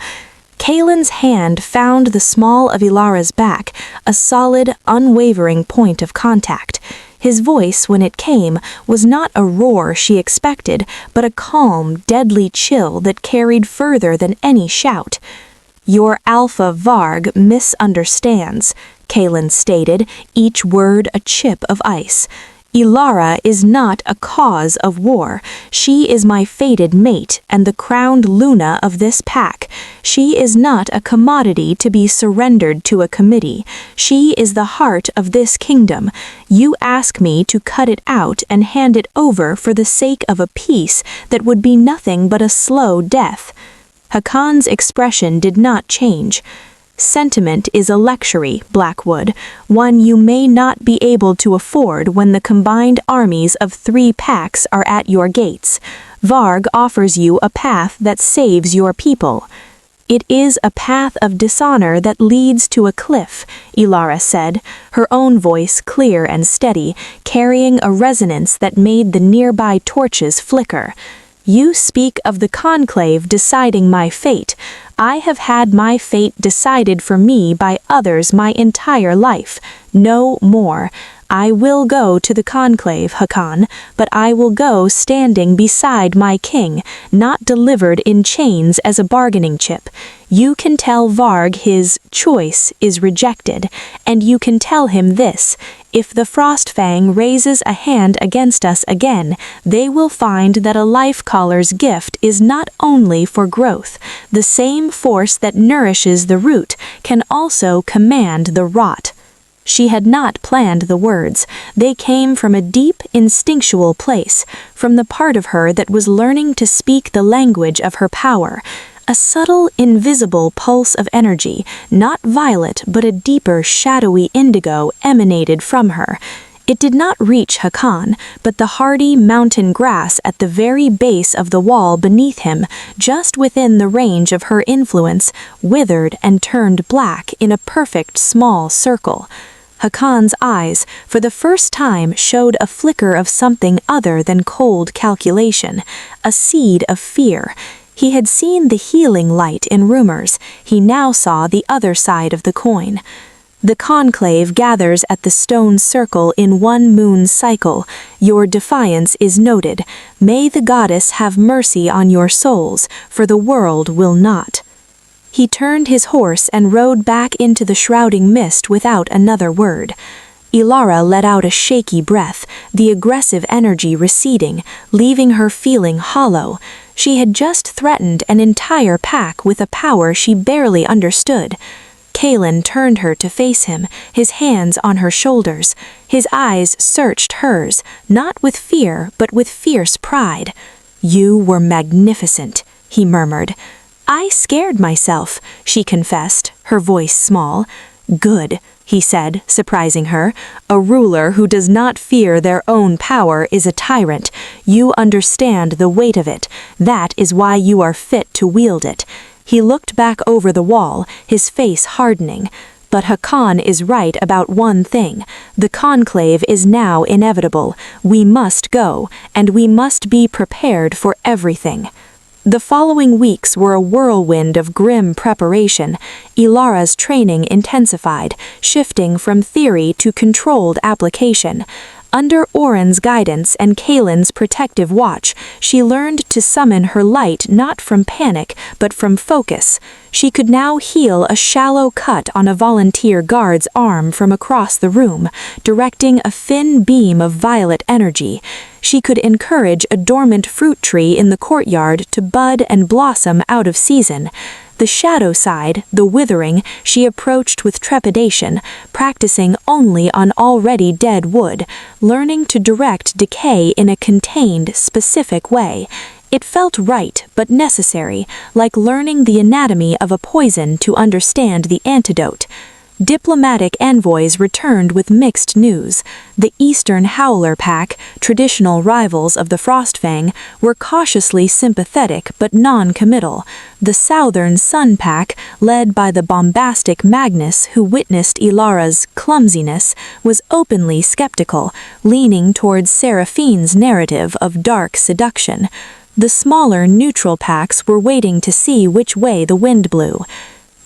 Kaelen's hand found the small of Elara's back, a solid, unwavering point of contact. His voice, when it came, was not a roar she expected, but a calm, deadly chill that carried further than any shout. Your Alpha Varg misunderstands, Kaelen stated, each word a chip of ice. Elara is not a cause of war. She is my fated mate and the crowned Luna of this pack. She is not a commodity to be surrendered to a committee. She is the heart of this kingdom. You ask me to cut it out and hand it over for the sake of a peace that would be nothing but a slow death." Hakon's expression did not change. "Sentiment is a luxury, Blackwood, one you may not be able to afford when the combined armies of 3 packs are at your gates. Varg offers you a path that saves your people." "It is a path of dishonor that leads to a cliff," Elara said, her own voice clear and steady, carrying a resonance that made the nearby torches flicker. "You speak of the Conclave deciding my fate. I have had my fate decided for me by others my entire life. No more. I will go to the Conclave, Hakon, but I will go standing beside my king, not delivered in chains as a bargaining chip. You can tell Varg his choice is rejected, and you can tell him this: if the Frostfang raises a hand against us again, they will find that a life-caller's gift is not only for growth. The same force that nourishes the root can also command the rot." She had not planned the words. They came from a deep, instinctual place, from the part of her that was learning to speak the language of her power. A subtle, invisible pulse of energy, not violet but a deeper, shadowy indigo, emanated from her. It did not reach Hakon, but the hardy mountain grass at the very base of the wall beneath him, just within the range of her influence, withered and turned black in a perfect small circle. Hakon's eyes, for the first time, showed a flicker of something other than cold calculation, a seed of fear. He had seen the healing light in rumors. He now saw the other side of the coin. "The Conclave gathers at the stone circle in 1 moon cycle. Your defiance is noted. May the goddess have mercy on your souls, for the world will not." He turned his horse and rode back into the shrouding mist without another word. Elara let out a shaky breath, the aggressive energy receding, leaving her feeling hollow. She had just threatened an entire pack with a power she barely understood. Kaelen turned her to face him, his hands on her shoulders. His eyes searched hers, not with fear, but with fierce pride. "You were magnificent," he murmured. "I scared myself," she confessed, her voice small. "Good," he said, surprising her. "A ruler who does not fear their own power is a tyrant. You understand the weight of it. That is why you are fit to wield it." He looked back over the wall, his face hardening. "But Hakon is right about one thing. The Conclave is now inevitable. We must go, and we must be prepared for everything." The following weeks were a whirlwind of grim preparation. Elara's training intensified, shifting from theory to controlled application. Under Oren's guidance and Kaelen's protective watch, she learned to summon her light not from panic, but from focus. She could now heal a shallow cut on a volunteer guard's arm from across the room, directing a thin beam of violet energy. She could encourage a dormant fruit tree in the courtyard to bud and blossom out of season. The shadow side, the withering, she approached with trepidation, practicing only on already dead wood, learning to direct decay in a contained, specific way. It felt right, but necessary, like learning the anatomy of a poison to understand the antidote. Diplomatic envoys returned with mixed news. The Eastern Howler Pack, traditional rivals of the Frostfang, were cautiously sympathetic but non-committal. The Southern Sun Pack, led by the bombastic Magnus who witnessed Elara's clumsiness, was openly skeptical, leaning towards Seraphine's narrative of dark seduction. The smaller neutral packs were waiting to see which way the wind blew.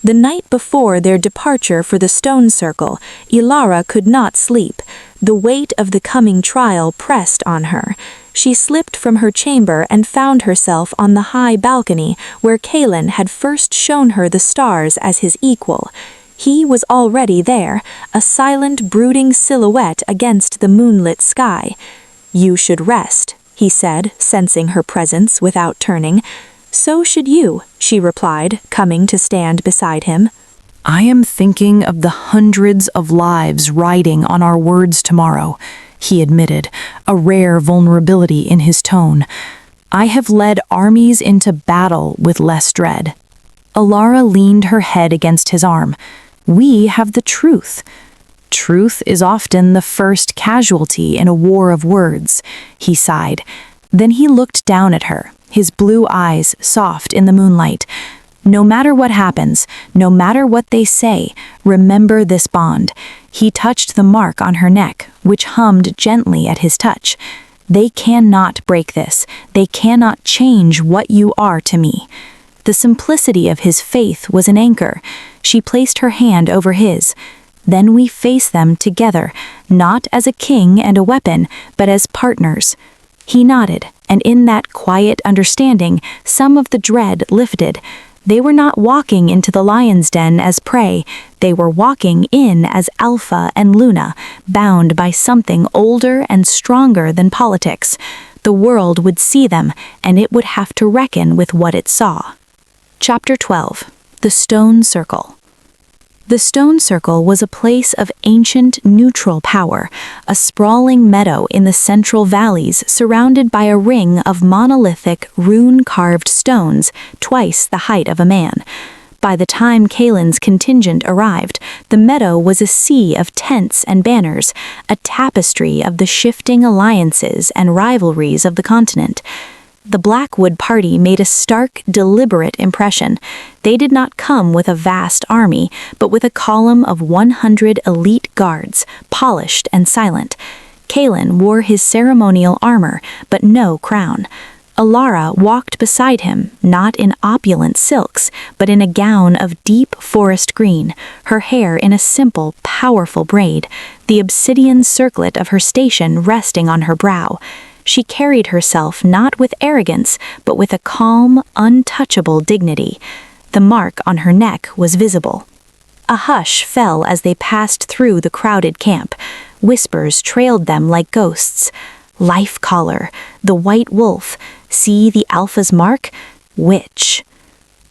The night before their departure for the stone circle, Elara could not sleep. The weight of the coming trial pressed on her. She slipped from her chamber and found herself on the high balcony where Kaelen had first shown her the stars as his equal. He was already there, a silent, brooding silhouette against the moonlit sky. "You should rest," he said, sensing her presence without turning. So should you, she replied, coming to stand beside him. I am thinking of the hundreds of lives riding on our words tomorrow, he admitted, a rare vulnerability in his tone. I have led armies into battle with less dread. Elara leaned her head against his arm. We have the truth. Truth is often the first casualty in a war of words, he sighed. Then he looked down at her, his blue eyes soft in the moonlight. No matter what happens, no matter what they say, remember this bond. He touched the mark on her neck, which hummed gently at his touch. They cannot break this. They cannot change what you are to me. The simplicity of his faith was an anchor. She placed her hand over his. Then we face them together, not as a king and a weapon, but as partners. He nodded, and in that quiet understanding, some of the dread lifted. They were not walking into the lion's den as prey. They were walking in as Alpha and Luna, bound by something older and stronger than politics. The world would see them, and it would have to reckon with what it saw. Chapter 12. The Stone Circle. The Stone Circle was a place of ancient neutral power, a sprawling meadow in the central valleys surrounded by a ring of monolithic, rune-carved stones, twice the height of a man. By the time Kaelen's contingent arrived, the meadow was a sea of tents and banners, a tapestry of the shifting alliances and rivalries of the continent. The Blackwood party made a stark, deliberate impression. They did not come with a vast army, but with a column of 100 elite guards, polished and silent. Kaelen wore his ceremonial armor, but no crown. Elara walked beside him, not in opulent silks, but in a gown of deep forest green, her hair in a simple, powerful braid, the obsidian circlet of her station resting on her brow. She carried herself not with arrogance, but with a calm, untouchable dignity. The mark on her neck was visible. A hush fell as they passed through the crowded camp. Whispers trailed them like ghosts. Life Caller, the White Wolf, see the Alpha's mark? Which?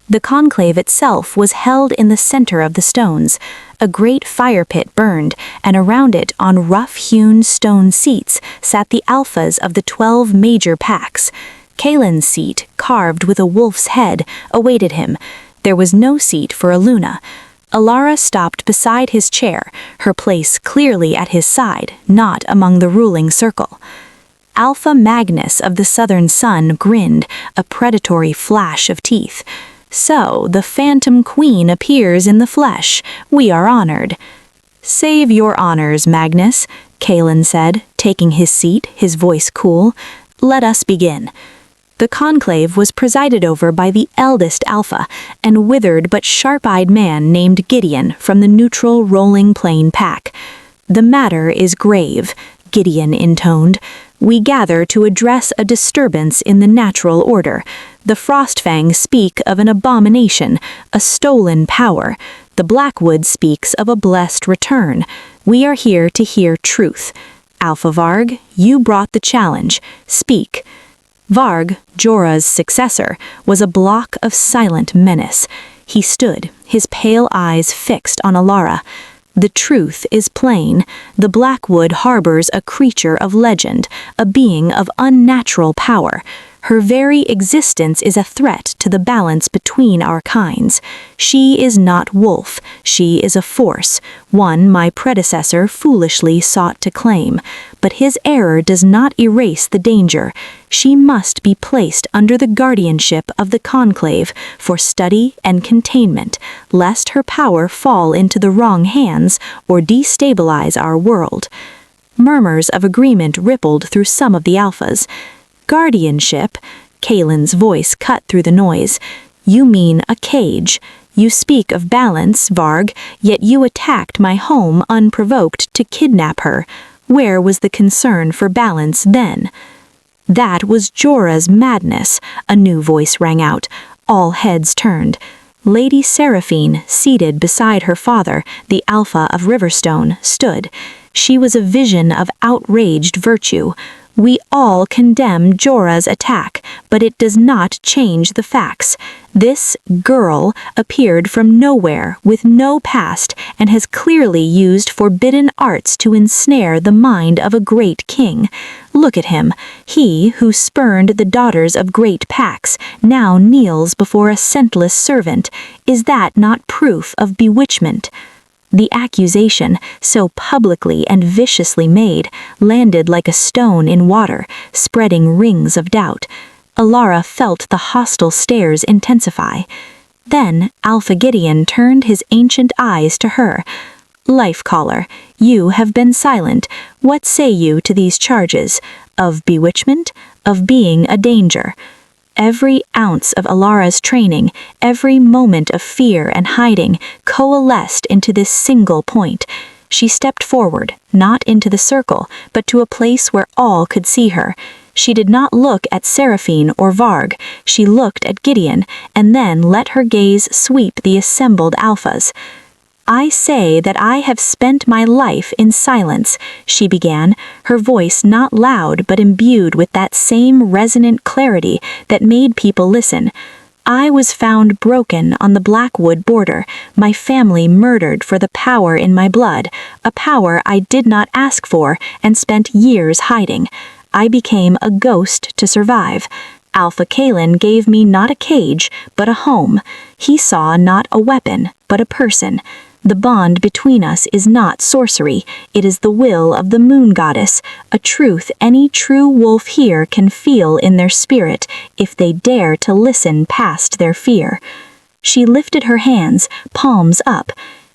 The conclave itself was held in the center of the stones. A great fire pit burned, and around it, on rough-hewn stone seats, sat the alphas of the 12 major packs. Kaelen's seat, carved with a wolf's head, awaited him. There was no seat for a Luna. Elara stopped beside his chair, her place clearly at his side, not among the ruling circle. Alpha Magnus of the Southern Sun grinned, a predatory flash of teeth. So, the Phantom Queen appears in the flesh. We are honored. Save your honors, Magnus, Kaelen said, taking his seat, his voice cool. Let us begin. The conclave was presided over by the eldest Alpha, an withered but sharp-eyed man named Gideon from the neutral Rolling Plain pack. The matter is grave, Gideon intoned. We gather to address a disturbance in the natural order. The Frostfang speak of an abomination, a stolen power. The Blackwood speaks of a blessed return. We are here to hear truth. Alpha Varg, you brought the challenge. Speak. Varg, Jorah's successor, was a block of silent menace. He stood, his pale eyes fixed on Elara. The truth is plain. The Blackwood harbors a creature of legend, a being of unnatural power. Her very existence is a threat to the balance between our kinds. She is not wolf. She is a force, one my predecessor foolishly sought to claim. But his error does not erase the danger. She must be placed under the guardianship of the Conclave for study and containment, lest her power fall into the wrong hands or destabilize our world. Murmurs of agreement rippled through some of the Alphas. Guardianship, Kaelen's voice cut through the noise. You mean a cage. You speak of balance, Varg, yet you attacked my home unprovoked to kidnap her. Where was the concern for balance then? That was Jorah's madness, a new voice rang out. All heads turned. Lady Seraphine, seated beside her father, the Alpha of Riverstone, stood. She was a vision of outraged virtue. We all condemn Jorah's attack, but it does not change the facts. This girl appeared from nowhere with no past and has clearly used forbidden arts to ensnare the mind of a great king. Look at him. He who spurned the daughters of great Pax now kneels before a scentless servant. Is that not proof of bewitchment? The accusation, so publicly and viciously made, landed like a stone in water, spreading rings of doubt. Elara felt the hostile stares intensify. Then Alpha Gideon turned his ancient eyes to her. "Life caller, you have been silent. What say you to these charges? Of bewitchment? Of being a danger?" Every ounce of Elara's training, every moment of fear and hiding, coalesced into this single point. She stepped forward, not into the circle, but to a place where all could see her. She did not look at Seraphine or Varg. She looked at Gideon, and then let her gaze sweep the assembled alphas. "I say that I have spent my life in silence," she began, her voice not loud but imbued with that same resonant clarity that made people listen. "I was found broken on the Blackwood border, my family murdered for the power in my blood, a power I did not ask for and spent years hiding. I became a ghost to survive. Alpha Kaelen gave me not a cage, but a home. He saw not a weapon, but a person. The bond between us is not sorcery, it is the will of the moon goddess, a truth any true wolf here can feel in their spirit if they dare to listen past their fear." She lifted her hands, palms up.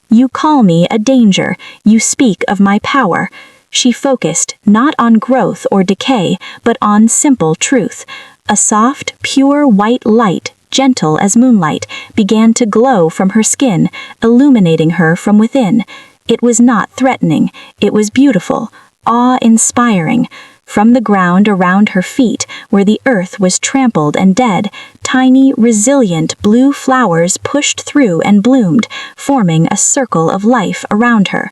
"You call me a danger, you speak of my power." She focused not on growth or decay, but on simple truth. A soft, pure white light, gentle as moonlight, began to glow from her skin, illuminating her from within. It was not threatening, it was beautiful, awe-inspiring. From the ground around her feet, where the earth was trampled and dead, tiny, resilient blue flowers pushed through and bloomed, forming a circle of life around her.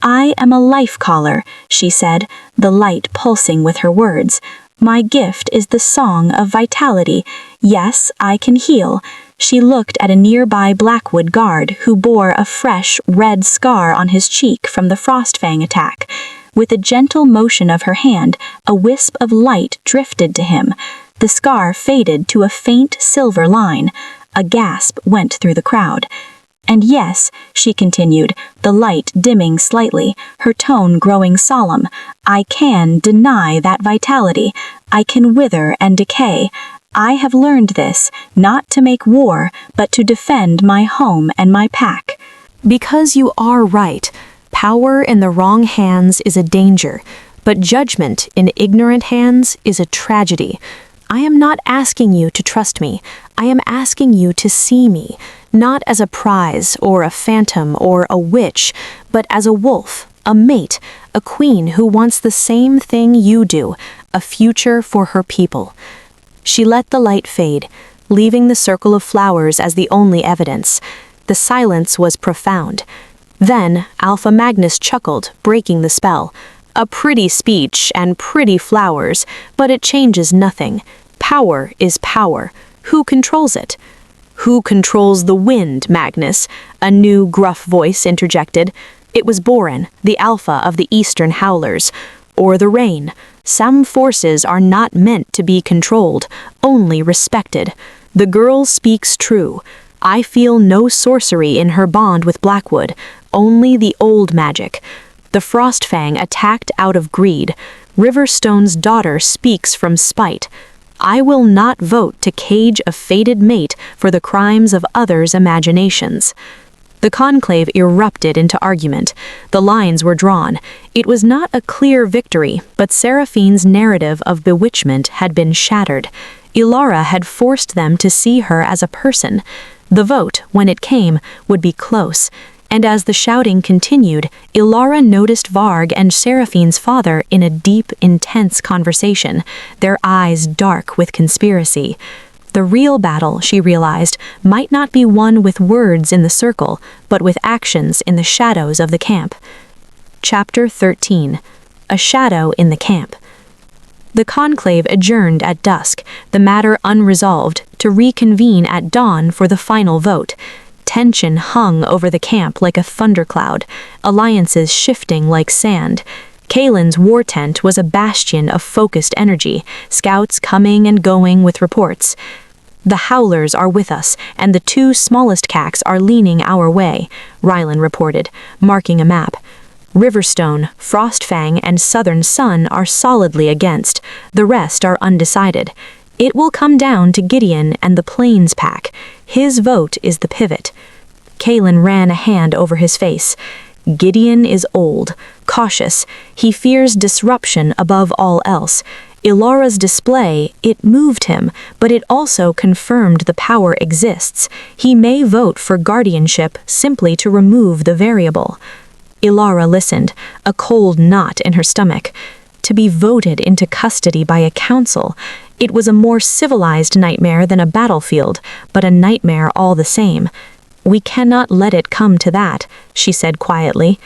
"I am a life caller," she said, the light pulsing with her words. "My gift is the song of vitality. Yes, I can heal." She looked at a nearby Blackwood guard who bore a fresh, red scar on his cheek from the Frostfang attack. With a gentle motion of her hand, a wisp of light drifted to him. The scar faded to a faint silver line. A gasp went through the crowd. "And yes," she continued, the light dimming slightly, her tone growing solemn, "I can deny that vitality. I can wither and decay. I have learned this, not to make war, but to defend my home and my pack." Because you are right, power in the wrong hands is a danger, but judgment in ignorant hands is a tragedy. I am not asking you to trust me. I am asking you to see me, not as a prize or a phantom or a witch, but as a wolf, a mate, a queen who wants the same thing you do, a future for her people. She let the light fade, leaving the circle of flowers as the only evidence. The silence was profound. Then Alpha Magnus chuckled, breaking the spell. "A pretty speech and pretty flowers, but it changes nothing. Power is power. Who controls it?" "Who controls the wind, Magnus?" a new gruff voice interjected. It was Boren, the alpha of the eastern howlers. "Or the rain. Some forces are not meant to be controlled, only respected. The girl speaks true. I feel no sorcery in her bond with Blackwood, only the old magic. The Frostfang attacked out of greed. Riverstone's daughter speaks from spite. I will not vote to cage a fated mate for the crimes of others' imaginations." The conclave erupted into argument. The lines were drawn. It was not a clear victory, but Seraphine's narrative of bewitchment had been shattered. Elara had forced them to see her as a person. The vote, when it came, would be close. And as the shouting continued, Elara noticed Varg and Seraphine's father in a deep, intense conversation, their eyes dark with conspiracy. The real battle, she realized, might not be won with words in the circle, but with actions in the shadows of the camp. Chapter 13. A Shadow in the Camp. The conclave adjourned at dusk, the matter unresolved, to reconvene at dawn for the final vote. Tension hung over the camp like a thundercloud, alliances shifting like sand. Kaelen's war tent was a bastion of focused energy, scouts coming and going with reports. "The Howlers are with us, and the two smallest cacks are leaning our way," Rylan reported, marking a map. "Riverstone, Frostfang, and Southern Sun are solidly against. The rest are undecided. It will come down to Gideon and the Plains Pack. His vote is the pivot." Kaelen ran a hand over his face. Gideon is old, cautious. He fears disruption above all else. Elara's display, it moved him, but it also confirmed the power exists. He may vote for guardianship simply to remove the variable. Elara listened, a cold knot in her stomach. To be voted into custody by a council, it was a more civilized nightmare than a battlefield, but a nightmare all the same. "We cannot let it come to that," she said quietly.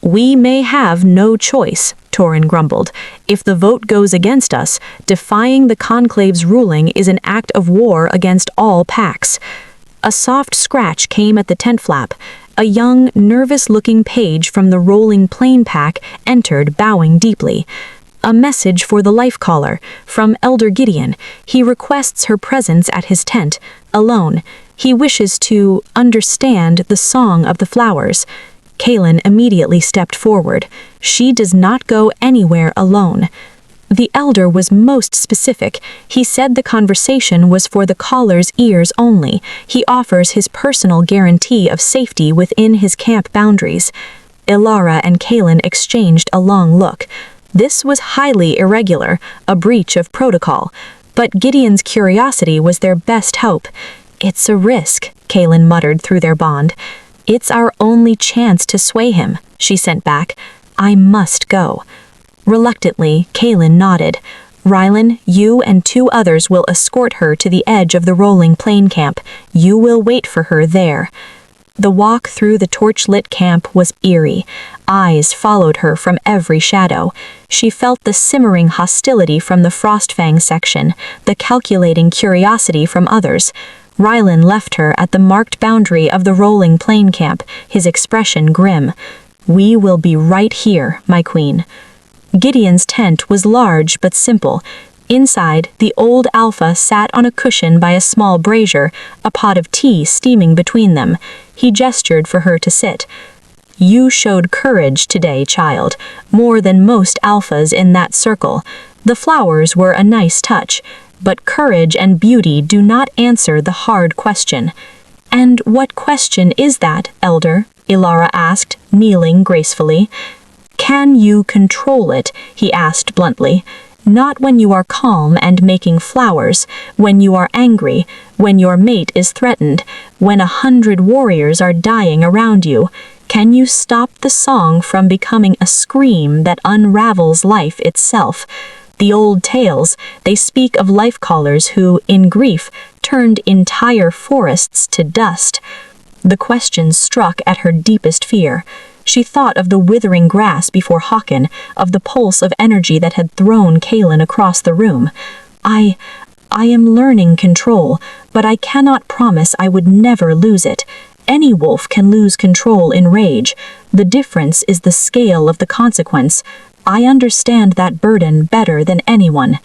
"We may have no choice," Torin grumbled. "If the vote goes against us, defying the Conclave's ruling is an act of war against all packs." A soft scratch came at the tent flap. A young, nervous-looking page from the rolling plane pack entered, bowing deeply. "A message for the life caller, from Elder Gideon. He requests her presence at his tent, alone. He wishes to understand the song of the flowers." Kaelen immediately stepped forward. "She does not go anywhere alone." The elder was most specific. He said the conversation was for the caller's ears only. He offers his personal guarantee of safety within his camp boundaries. Elara and Kaelen exchanged a long look. This was highly irregular, a breach of protocol. But Gideon's curiosity was their best hope. "It's a risk," Kaelen muttered through their bond. "It's our only chance to sway him," she sent back. "I must go." Reluctantly, Kaelen nodded. "Rylan, you and 2 others will escort her to the edge of the rolling plane camp. You will wait for her there." The walk through the torch-lit camp was eerie. Eyes followed her from every shadow. She felt the simmering hostility from the Frostfang section, the calculating curiosity from others. Rylan left her at the marked boundary of the rolling plane camp, his expression grim. "We will be right here, my queen." Gideon's tent was large but simple. Inside, the old Alpha sat on a cushion by a small brazier, a pot of tea steaming between them. He gestured for her to sit. "You showed courage today, child, more than most Alphas in that circle. The flowers were a nice touch, but courage and beauty do not answer the hard question." "And what question is that, Elder?" Elara asked, kneeling gracefully. "Can you control it?" he asked bluntly. "Not when you are calm and making flowers, when you are angry, when your mate is threatened, when 100 warriors are dying around you. Can you stop the song from becoming a scream that unravels life itself? The old tales, they speak of life callers who, in grief, turned entire forests to dust." The question struck at her deepest fear. She thought of the withering grass before Hawken, of the pulse of energy that had thrown Kaelen across the room. I am learning control, but I cannot promise I would never lose it. Any wolf can lose control in rage. The difference is the scale of the consequence. I understand that burden better than anyone."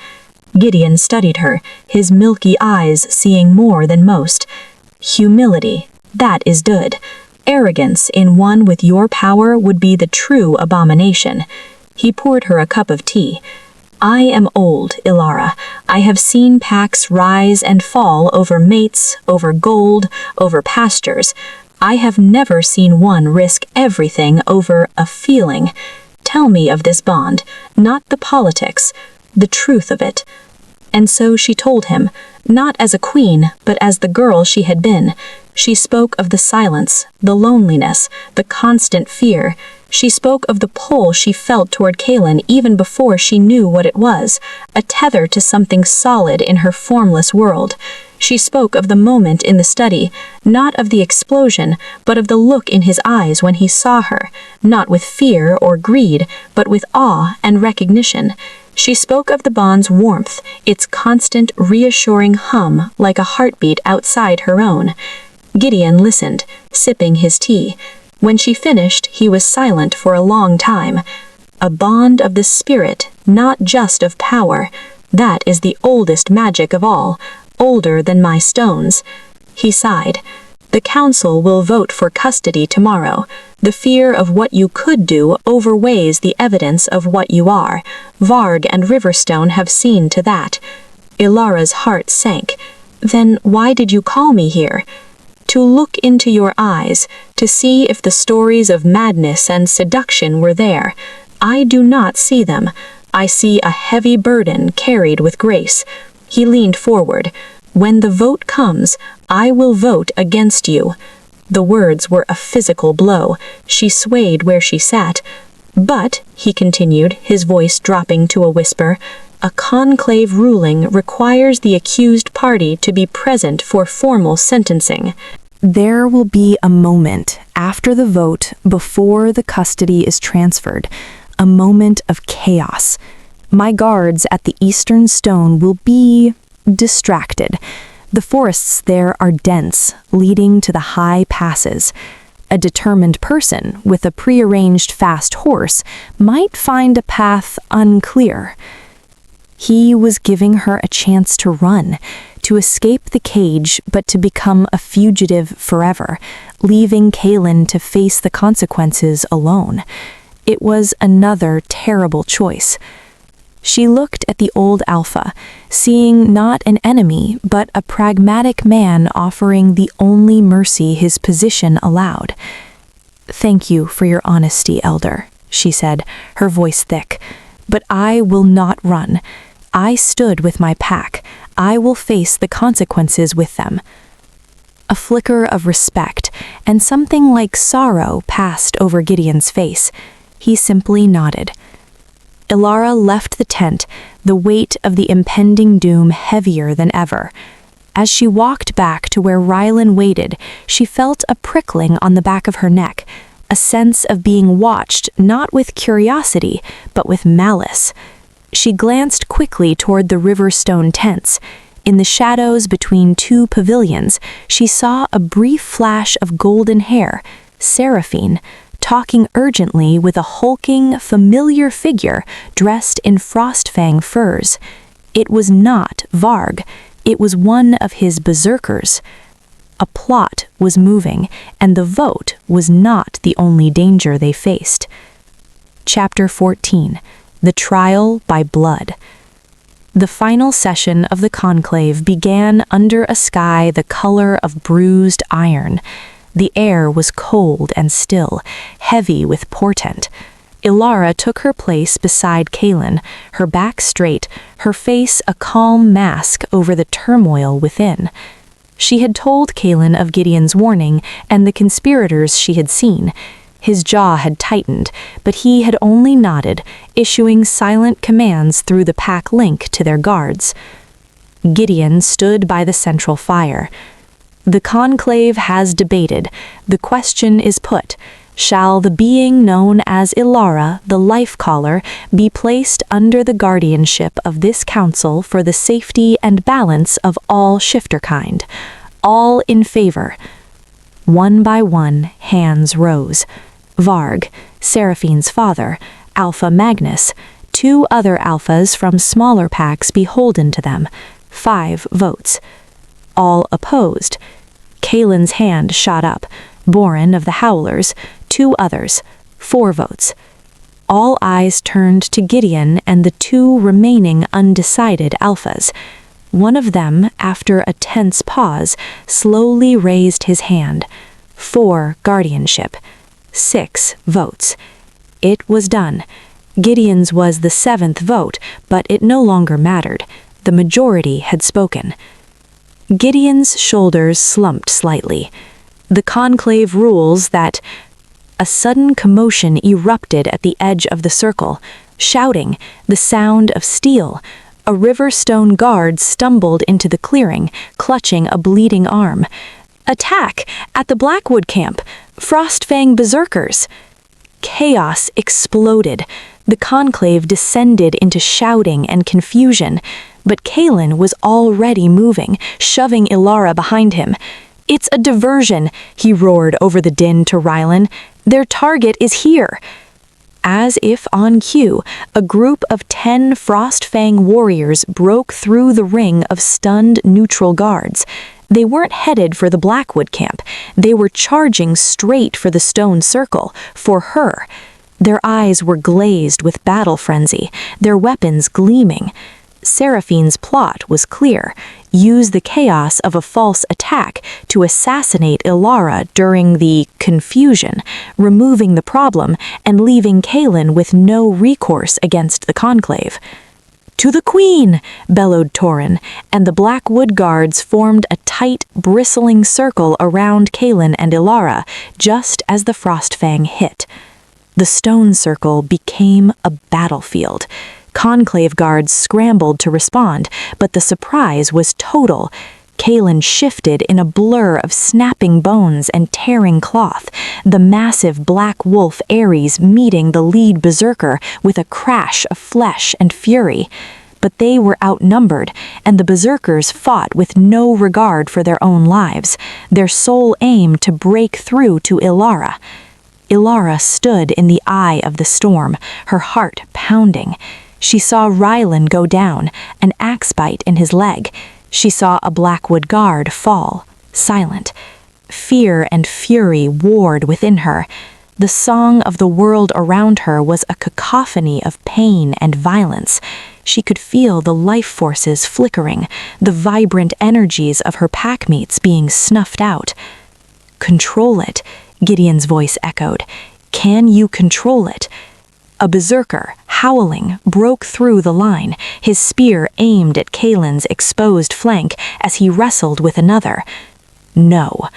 Gideon studied her, his milky eyes seeing more than most. "Humility, that is good. Arrogance in one with your power would be the true abomination." He poured her a cup of tea. "I am old, Elara. I have seen packs rise and fall over mates, over gold, over pastures. I have never seen one risk everything over a feeling. Tell me of this bond, not the politics, the truth of it." And so she told him, not as a queen, but as the girl she had been. She spoke of the silence, the loneliness, the constant fear. She spoke of the pull she felt toward Kaelen even before she knew what it was, a tether to something solid in her formless world. She spoke of the moment in the study, not of the explosion, but of the look in his eyes when he saw her, not with fear or greed, but with awe and recognition. She spoke of the bond's warmth, its constant, reassuring hum like a heartbeat outside her own. Gideon listened, sipping his tea. When she finished, he was silent for a long time. A bond of the spirit, not just of power. That is the oldest magic of all, older than my stones. He sighed. The council will vote for custody tomorrow. The fear of what you could do overweighs the evidence of what you are. Varg and Riverstone have seen to that. Elara's heart sank. Then why did you call me here? To look into your eyes, to see if the stories of madness and seduction were there. I do not see them. I see a heavy burden carried with grace. He leaned forward. When the vote comes, I will vote against you. The words were a physical blow. She swayed where she sat. But, he continued, his voice dropping to a whisper, a conclave ruling requires the accused party to be present for formal sentencing. There will be a moment after the vote before the custody is transferred, a moment of chaos. My guards at the Eastern Stone will be distracted. The forests there are dense, leading to the high passes. A determined person with a prearranged fast horse might find a path unclear. He was giving her a chance to run, to escape the cage, but to become a fugitive forever, leaving Kaelen to face the consequences alone. It was another terrible choice. She looked at the old Alpha, seeing not an enemy, but a pragmatic man offering the only mercy his position allowed. "Thank you for your honesty, Elder," she said, her voice thick. "But I will not run. I stood with my pack. I will face the consequences with them." A flicker of respect and something like sorrow passed over Gideon's face. He simply nodded. Elara left the tent, the weight of the impending doom heavier than ever. As she walked back to where Rylan waited, she felt a prickling on the back of her neck, a sense of being watched not with curiosity, but with malice. She glanced quickly toward the Riverstone tents. In the shadows between two pavilions, she saw a brief flash of golden hair, Seraphine, talking urgently with a hulking, familiar figure dressed in frostfang furs. It was not Varg. It was one of his berserkers. A plot was moving, and the vote was not the only danger they faced. Chapter 14. The Trial by Blood. The final session of the conclave began under a sky the color of bruised iron. The air was cold and still, heavy with portent. Elara took her place beside Kaelen, her back straight, her face a calm mask over the turmoil within. She had told Kaelen of Gideon's warning and the conspirators she had seen. His jaw had tightened, but he had only nodded, issuing silent commands through the pack link to their guards. Gideon stood by the central fire. The conclave has debated. The question is put. Shall the being known as Elara, the life-caller, be placed under the guardianship of this council for the safety and balance of all shifterkind? All in favor. One by one, hands rose. Varg, Seraphine's father, Alpha Magnus, 2 other alphas from smaller packs beholden to them, 5 votes. All opposed. Kaelen's hand shot up. Boren of the Howlers, 2 others, 4 votes. All eyes turned to Gideon and the 2 remaining undecided alphas. One of them, after a tense pause, slowly raised his hand. 4 guardianship. 6 votes. It was done. Gideon's was the 7th vote, but it no longer mattered. The majority had spoken. Gideon's shoulders slumped slightly. The conclave rules that a sudden commotion erupted at the edge of the circle. Shouting, the sound of steel. A Riverstone guard stumbled into the clearing, clutching a bleeding arm. Attack! At the Blackwood camp! Frostfang berserkers! Chaos exploded. The conclave descended into shouting and confusion, but Kaelen was already moving, shoving Elara behind him. "It's a diversion," he roared over the din to Rylan. "Their target is here." As if on cue, a group of 10 Frostfang warriors broke through the ring of stunned neutral guards. They weren't headed for the Blackwood camp. They were charging straight for the stone circle, for her. Their eyes were glazed with battle frenzy, their weapons gleaming. Seraphine's plot was clear: use the chaos of a false attack to assassinate Elara during the confusion, removing the problem and leaving Kaelen with no recourse against the conclave. "To the Queen!" bellowed Torin, and the Blackwood guards formed a tight, bristling circle around Kaelen and Elara just as the Frostfang hit. The stone circle became a battlefield. Conclave guards scrambled to respond, but the surprise was total. Kaelen shifted in a blur of snapping bones and tearing cloth, the massive black wolf Ares meeting the lead berserker with a crash of flesh and fury. But they were outnumbered, and the berserkers fought with no regard for their own lives, their sole aim to break through to Elara. Elara stood in the eye of the storm, her heart pounding. She saw Rylan go down, an axe bite in his leg. She saw a Blackwood guard fall, silent. Fear and fury warred within her. The song of the world around her was a cacophony of pain and violence. She could feel the life forces flickering, the vibrant energies of her packmates being snuffed out. "Control it," Gideon's voice echoed. "Can you control it?" A berserker, howling, broke through the line, his spear aimed at Kaelen's exposed flank as he wrestled with another. No.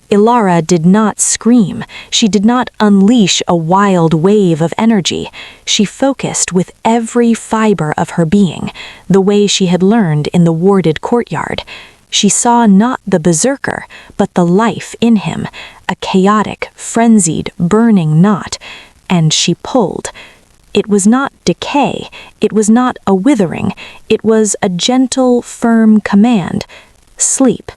Elara did not scream. She did not unleash a wild wave of energy. She focused with every fiber of her being, the way she had learned in the warded courtyard. She saw not the berserker, but the life in him, a chaotic, frenzied, burning knot, and she pulled. It was not decay, it was not a withering, it was a gentle, firm command. Sleep.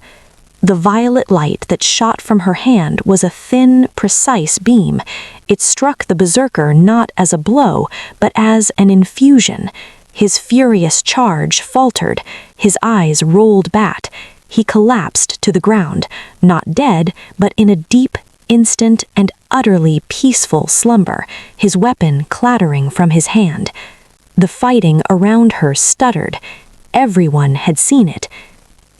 The violet light that shot from her hand was a thin, precise beam. It struck the berserker not as a blow, but as an infusion. His furious charge faltered, his eyes rolled back. He collapsed to the ground, not dead, but in a deep, instant, and utterly peaceful slumber, his weapon clattering from his hand. The fighting around her stuttered. Everyone had seen it.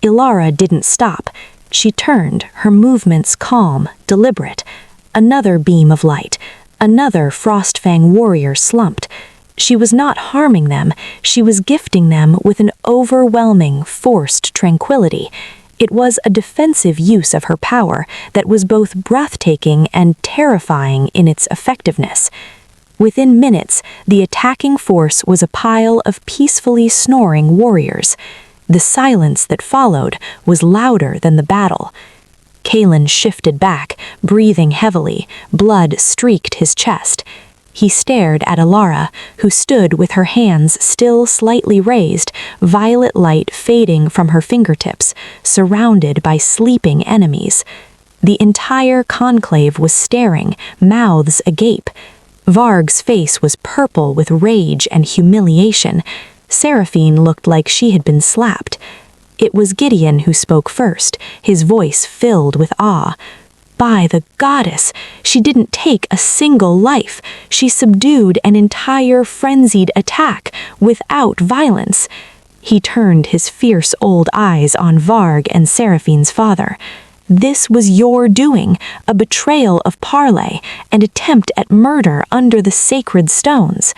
Elara didn't stop. She turned, her movements calm, deliberate. Another beam of light. Another Frostfang warrior slumped. She was not harming them. She was gifting them with an overwhelming, forced tranquility. It was a defensive use of her power that was both breathtaking and terrifying in its effectiveness. Within minutes, the attacking force was a pile of peacefully snoring warriors. The silence that followed was louder than the battle. Kaelen shifted back, breathing heavily. Blood streaked his chest. He stared at Elara, who stood with her hands still slightly raised, violet light fading from her fingertips, surrounded by sleeping enemies. The entire conclave was staring, mouths agape. Varg's face was purple with rage and humiliation. Seraphine looked like she had been slapped. It was Gideon who spoke first, his voice filled with awe. By the goddess, she didn't take a single life. She subdued an entire frenzied attack without violence. He turned his fierce old eyes on Varg and Seraphine's father. This was your doing, a betrayal of parley, an attempt at murder under the sacred stones.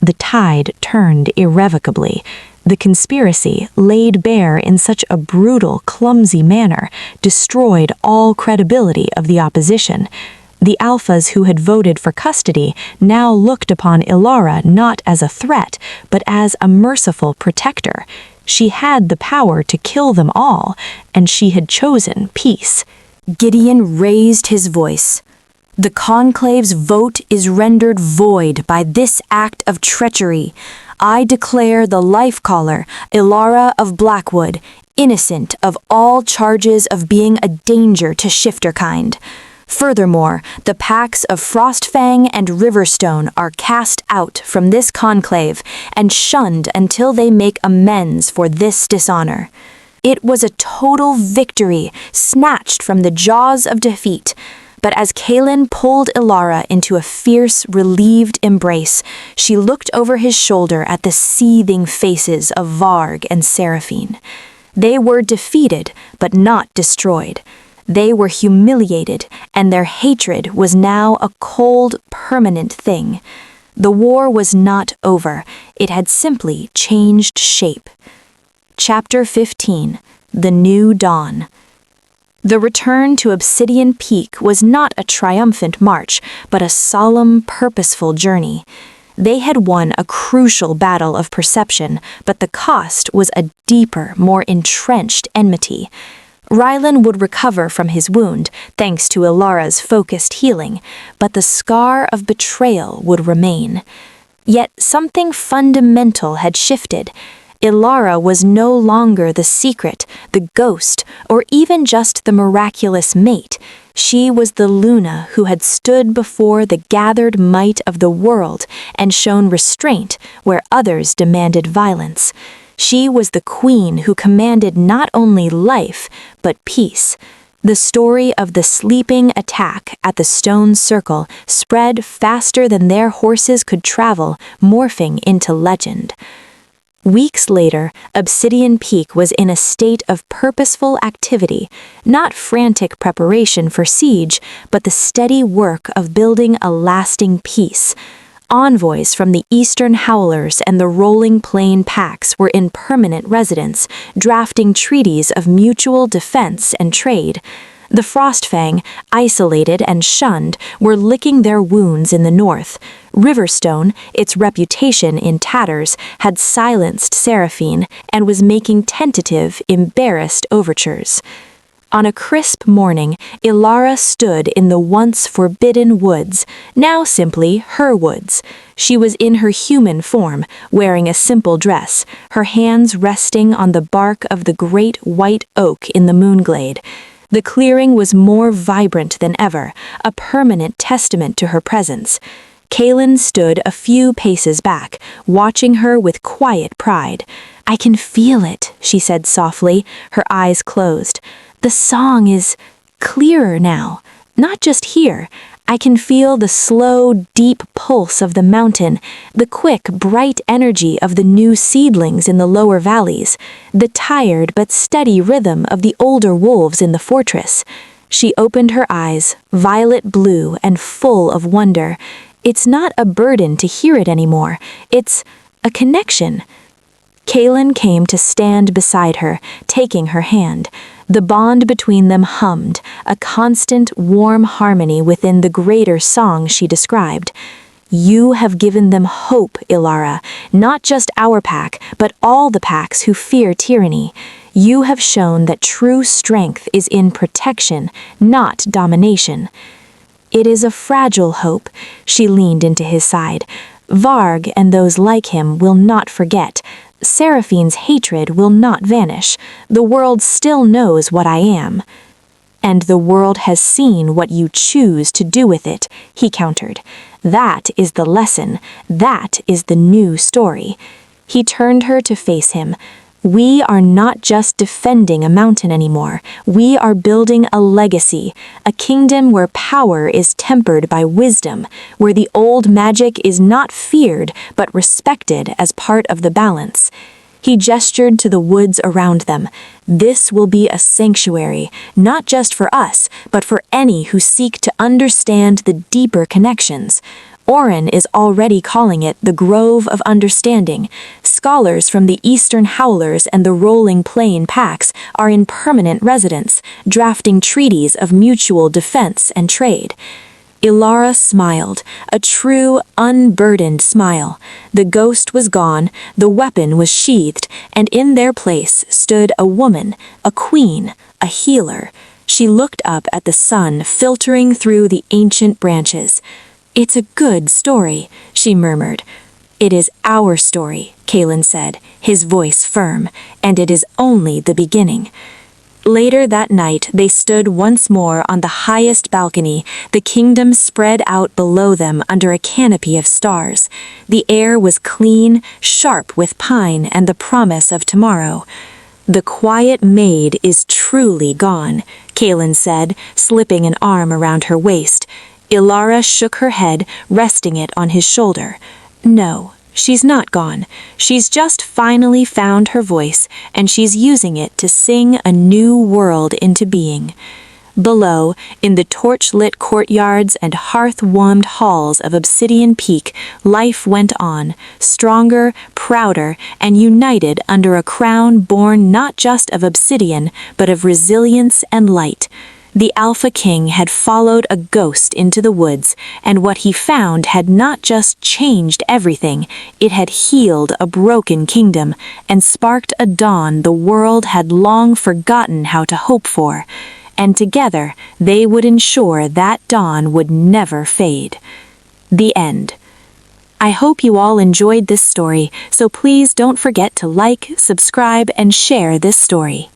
The tide turned irrevocably. The conspiracy, laid bare in such a brutal, clumsy manner, destroyed all credibility of the opposition. The Alphas who had voted for custody now looked upon Elara not as a threat, but as a merciful protector. She had the power to kill them all, and she had chosen peace. Gideon raised his voice. The Conclave's vote is rendered void by this act of treachery. I declare the life-caller, Elara of Blackwood, innocent of all charges of being a danger to shifterkind. Furthermore, the packs of Frostfang and Riverstone are cast out from this conclave and shunned until they make amends for this dishonor. It was a total victory, snatched from the jaws of defeat. But as Kaelen pulled Elara into a fierce, relieved embrace, she looked over his shoulder at the seething faces of Varg and Seraphine. They were defeated, but not destroyed. They were humiliated, and their hatred was now a cold, permanent thing. The war was not over. It had simply changed shape. Chapter 15: The New Dawn. The return to Obsidian Peak was not a triumphant march, but a solemn, purposeful journey. They had won a crucial battle of perception, but the cost was a deeper, more entrenched enmity. Rylan would recover from his wound, thanks to Elara's focused healing, but the scar of betrayal would remain. Yet something fundamental had shifted. Elara was no longer the secret, the ghost, or even just the miraculous mate. She was the Luna who had stood before the gathered might of the world and shown restraint where others demanded violence. She was the queen who commanded not only life, but peace. The story of the sleeping attack at the stone circle spread faster than their horses could travel, morphing into legend. Weeks later, Obsidian Peak was in a state of purposeful activity, not frantic preparation for siege, but the steady work of building a lasting peace. Envoys from the Eastern Howlers and the Rolling Plain Packs were in permanent residence, drafting treaties of mutual defense and trade. The Frostfang, isolated and shunned, were licking their wounds in the north. Riverstone, its reputation in tatters, had silenced Seraphine and was making tentative, embarrassed overtures. On a crisp morning, Elara stood in the once forbidden woods, now simply her woods. She was in her human form, wearing a simple dress, her hands resting on the bark of the great white oak in the moonglade. The clearing was more vibrant than ever, a permanent testament to her presence. Kaelen stood a few paces back, watching her with quiet pride. "I can feel it," she said softly, her eyes closed. "The song is clearer now, not just here. I can feel the slow, deep pulse of the mountain, the quick, bright energy of the new seedlings in the lower valleys, the tired but steady rhythm of the older wolves in the fortress." She opened her eyes, violet blue and full of wonder. It's not a burden to hear it anymore. It's a connection. Kaelen came to stand beside her, taking her hand. The bond between them hummed, a constant, warm harmony within the greater song she described. "You have given them hope, Elara, not just our pack, but all the packs who fear tyranny. You have shown that true strength is in protection, not domination." "It is a fragile hope," she leaned into his side. "Varg and those like him will not forget. Seraphine's hatred will not vanish. The world still knows what I am." "And the world has seen what you choose to do with it," he countered. "That is the lesson. That is the new story." He turned her to face him. "We are not just defending a mountain anymore. We are building a legacy, a kingdom where power is tempered by wisdom, where the old magic is not feared but respected as part of the balance." He gestured to the woods around them. "This will be a sanctuary, not just for us, but for any who seek to understand the deeper connections. Oren is already calling it the Grove of Understanding. Scholars from the Eastern Howlers and the Rolling Plain Packs are in permanent residence, drafting treaties of mutual defense and trade." Elara smiled, a true, unburdened smile. The ghost was gone, the weapon was sheathed, and in their place stood a woman, a queen, a healer. She looked up at the sun filtering through the ancient branches. "It's a good story," she murmured. "It is our story," Kaelen said, his voice firm, "and it is only the beginning." Later that night, they stood once more on the highest balcony, the kingdom spread out below them under a canopy of stars. The air was clean, sharp with pine and the promise of tomorrow. "The quiet maid is truly gone," Kaelen said, slipping an arm around her waist. Elara shook her head, resting it on his shoulder. "No, she's not gone. She's just finally found her voice, and she's using it to sing a new world into being." Below, in the torch-lit courtyards and hearth-warmed halls of Obsidian Peak, life went on, stronger, prouder, and united under a crown born not just of obsidian, but of resilience and light. The Alpha King had followed a ghost into the woods, and what he found had not just changed everything, it had healed a broken kingdom and sparked a dawn the world had long forgotten how to hope for. And together they would ensure that dawn would never fade. The end. I hope you all enjoyed this story, so please don't forget to like, subscribe, and share this story.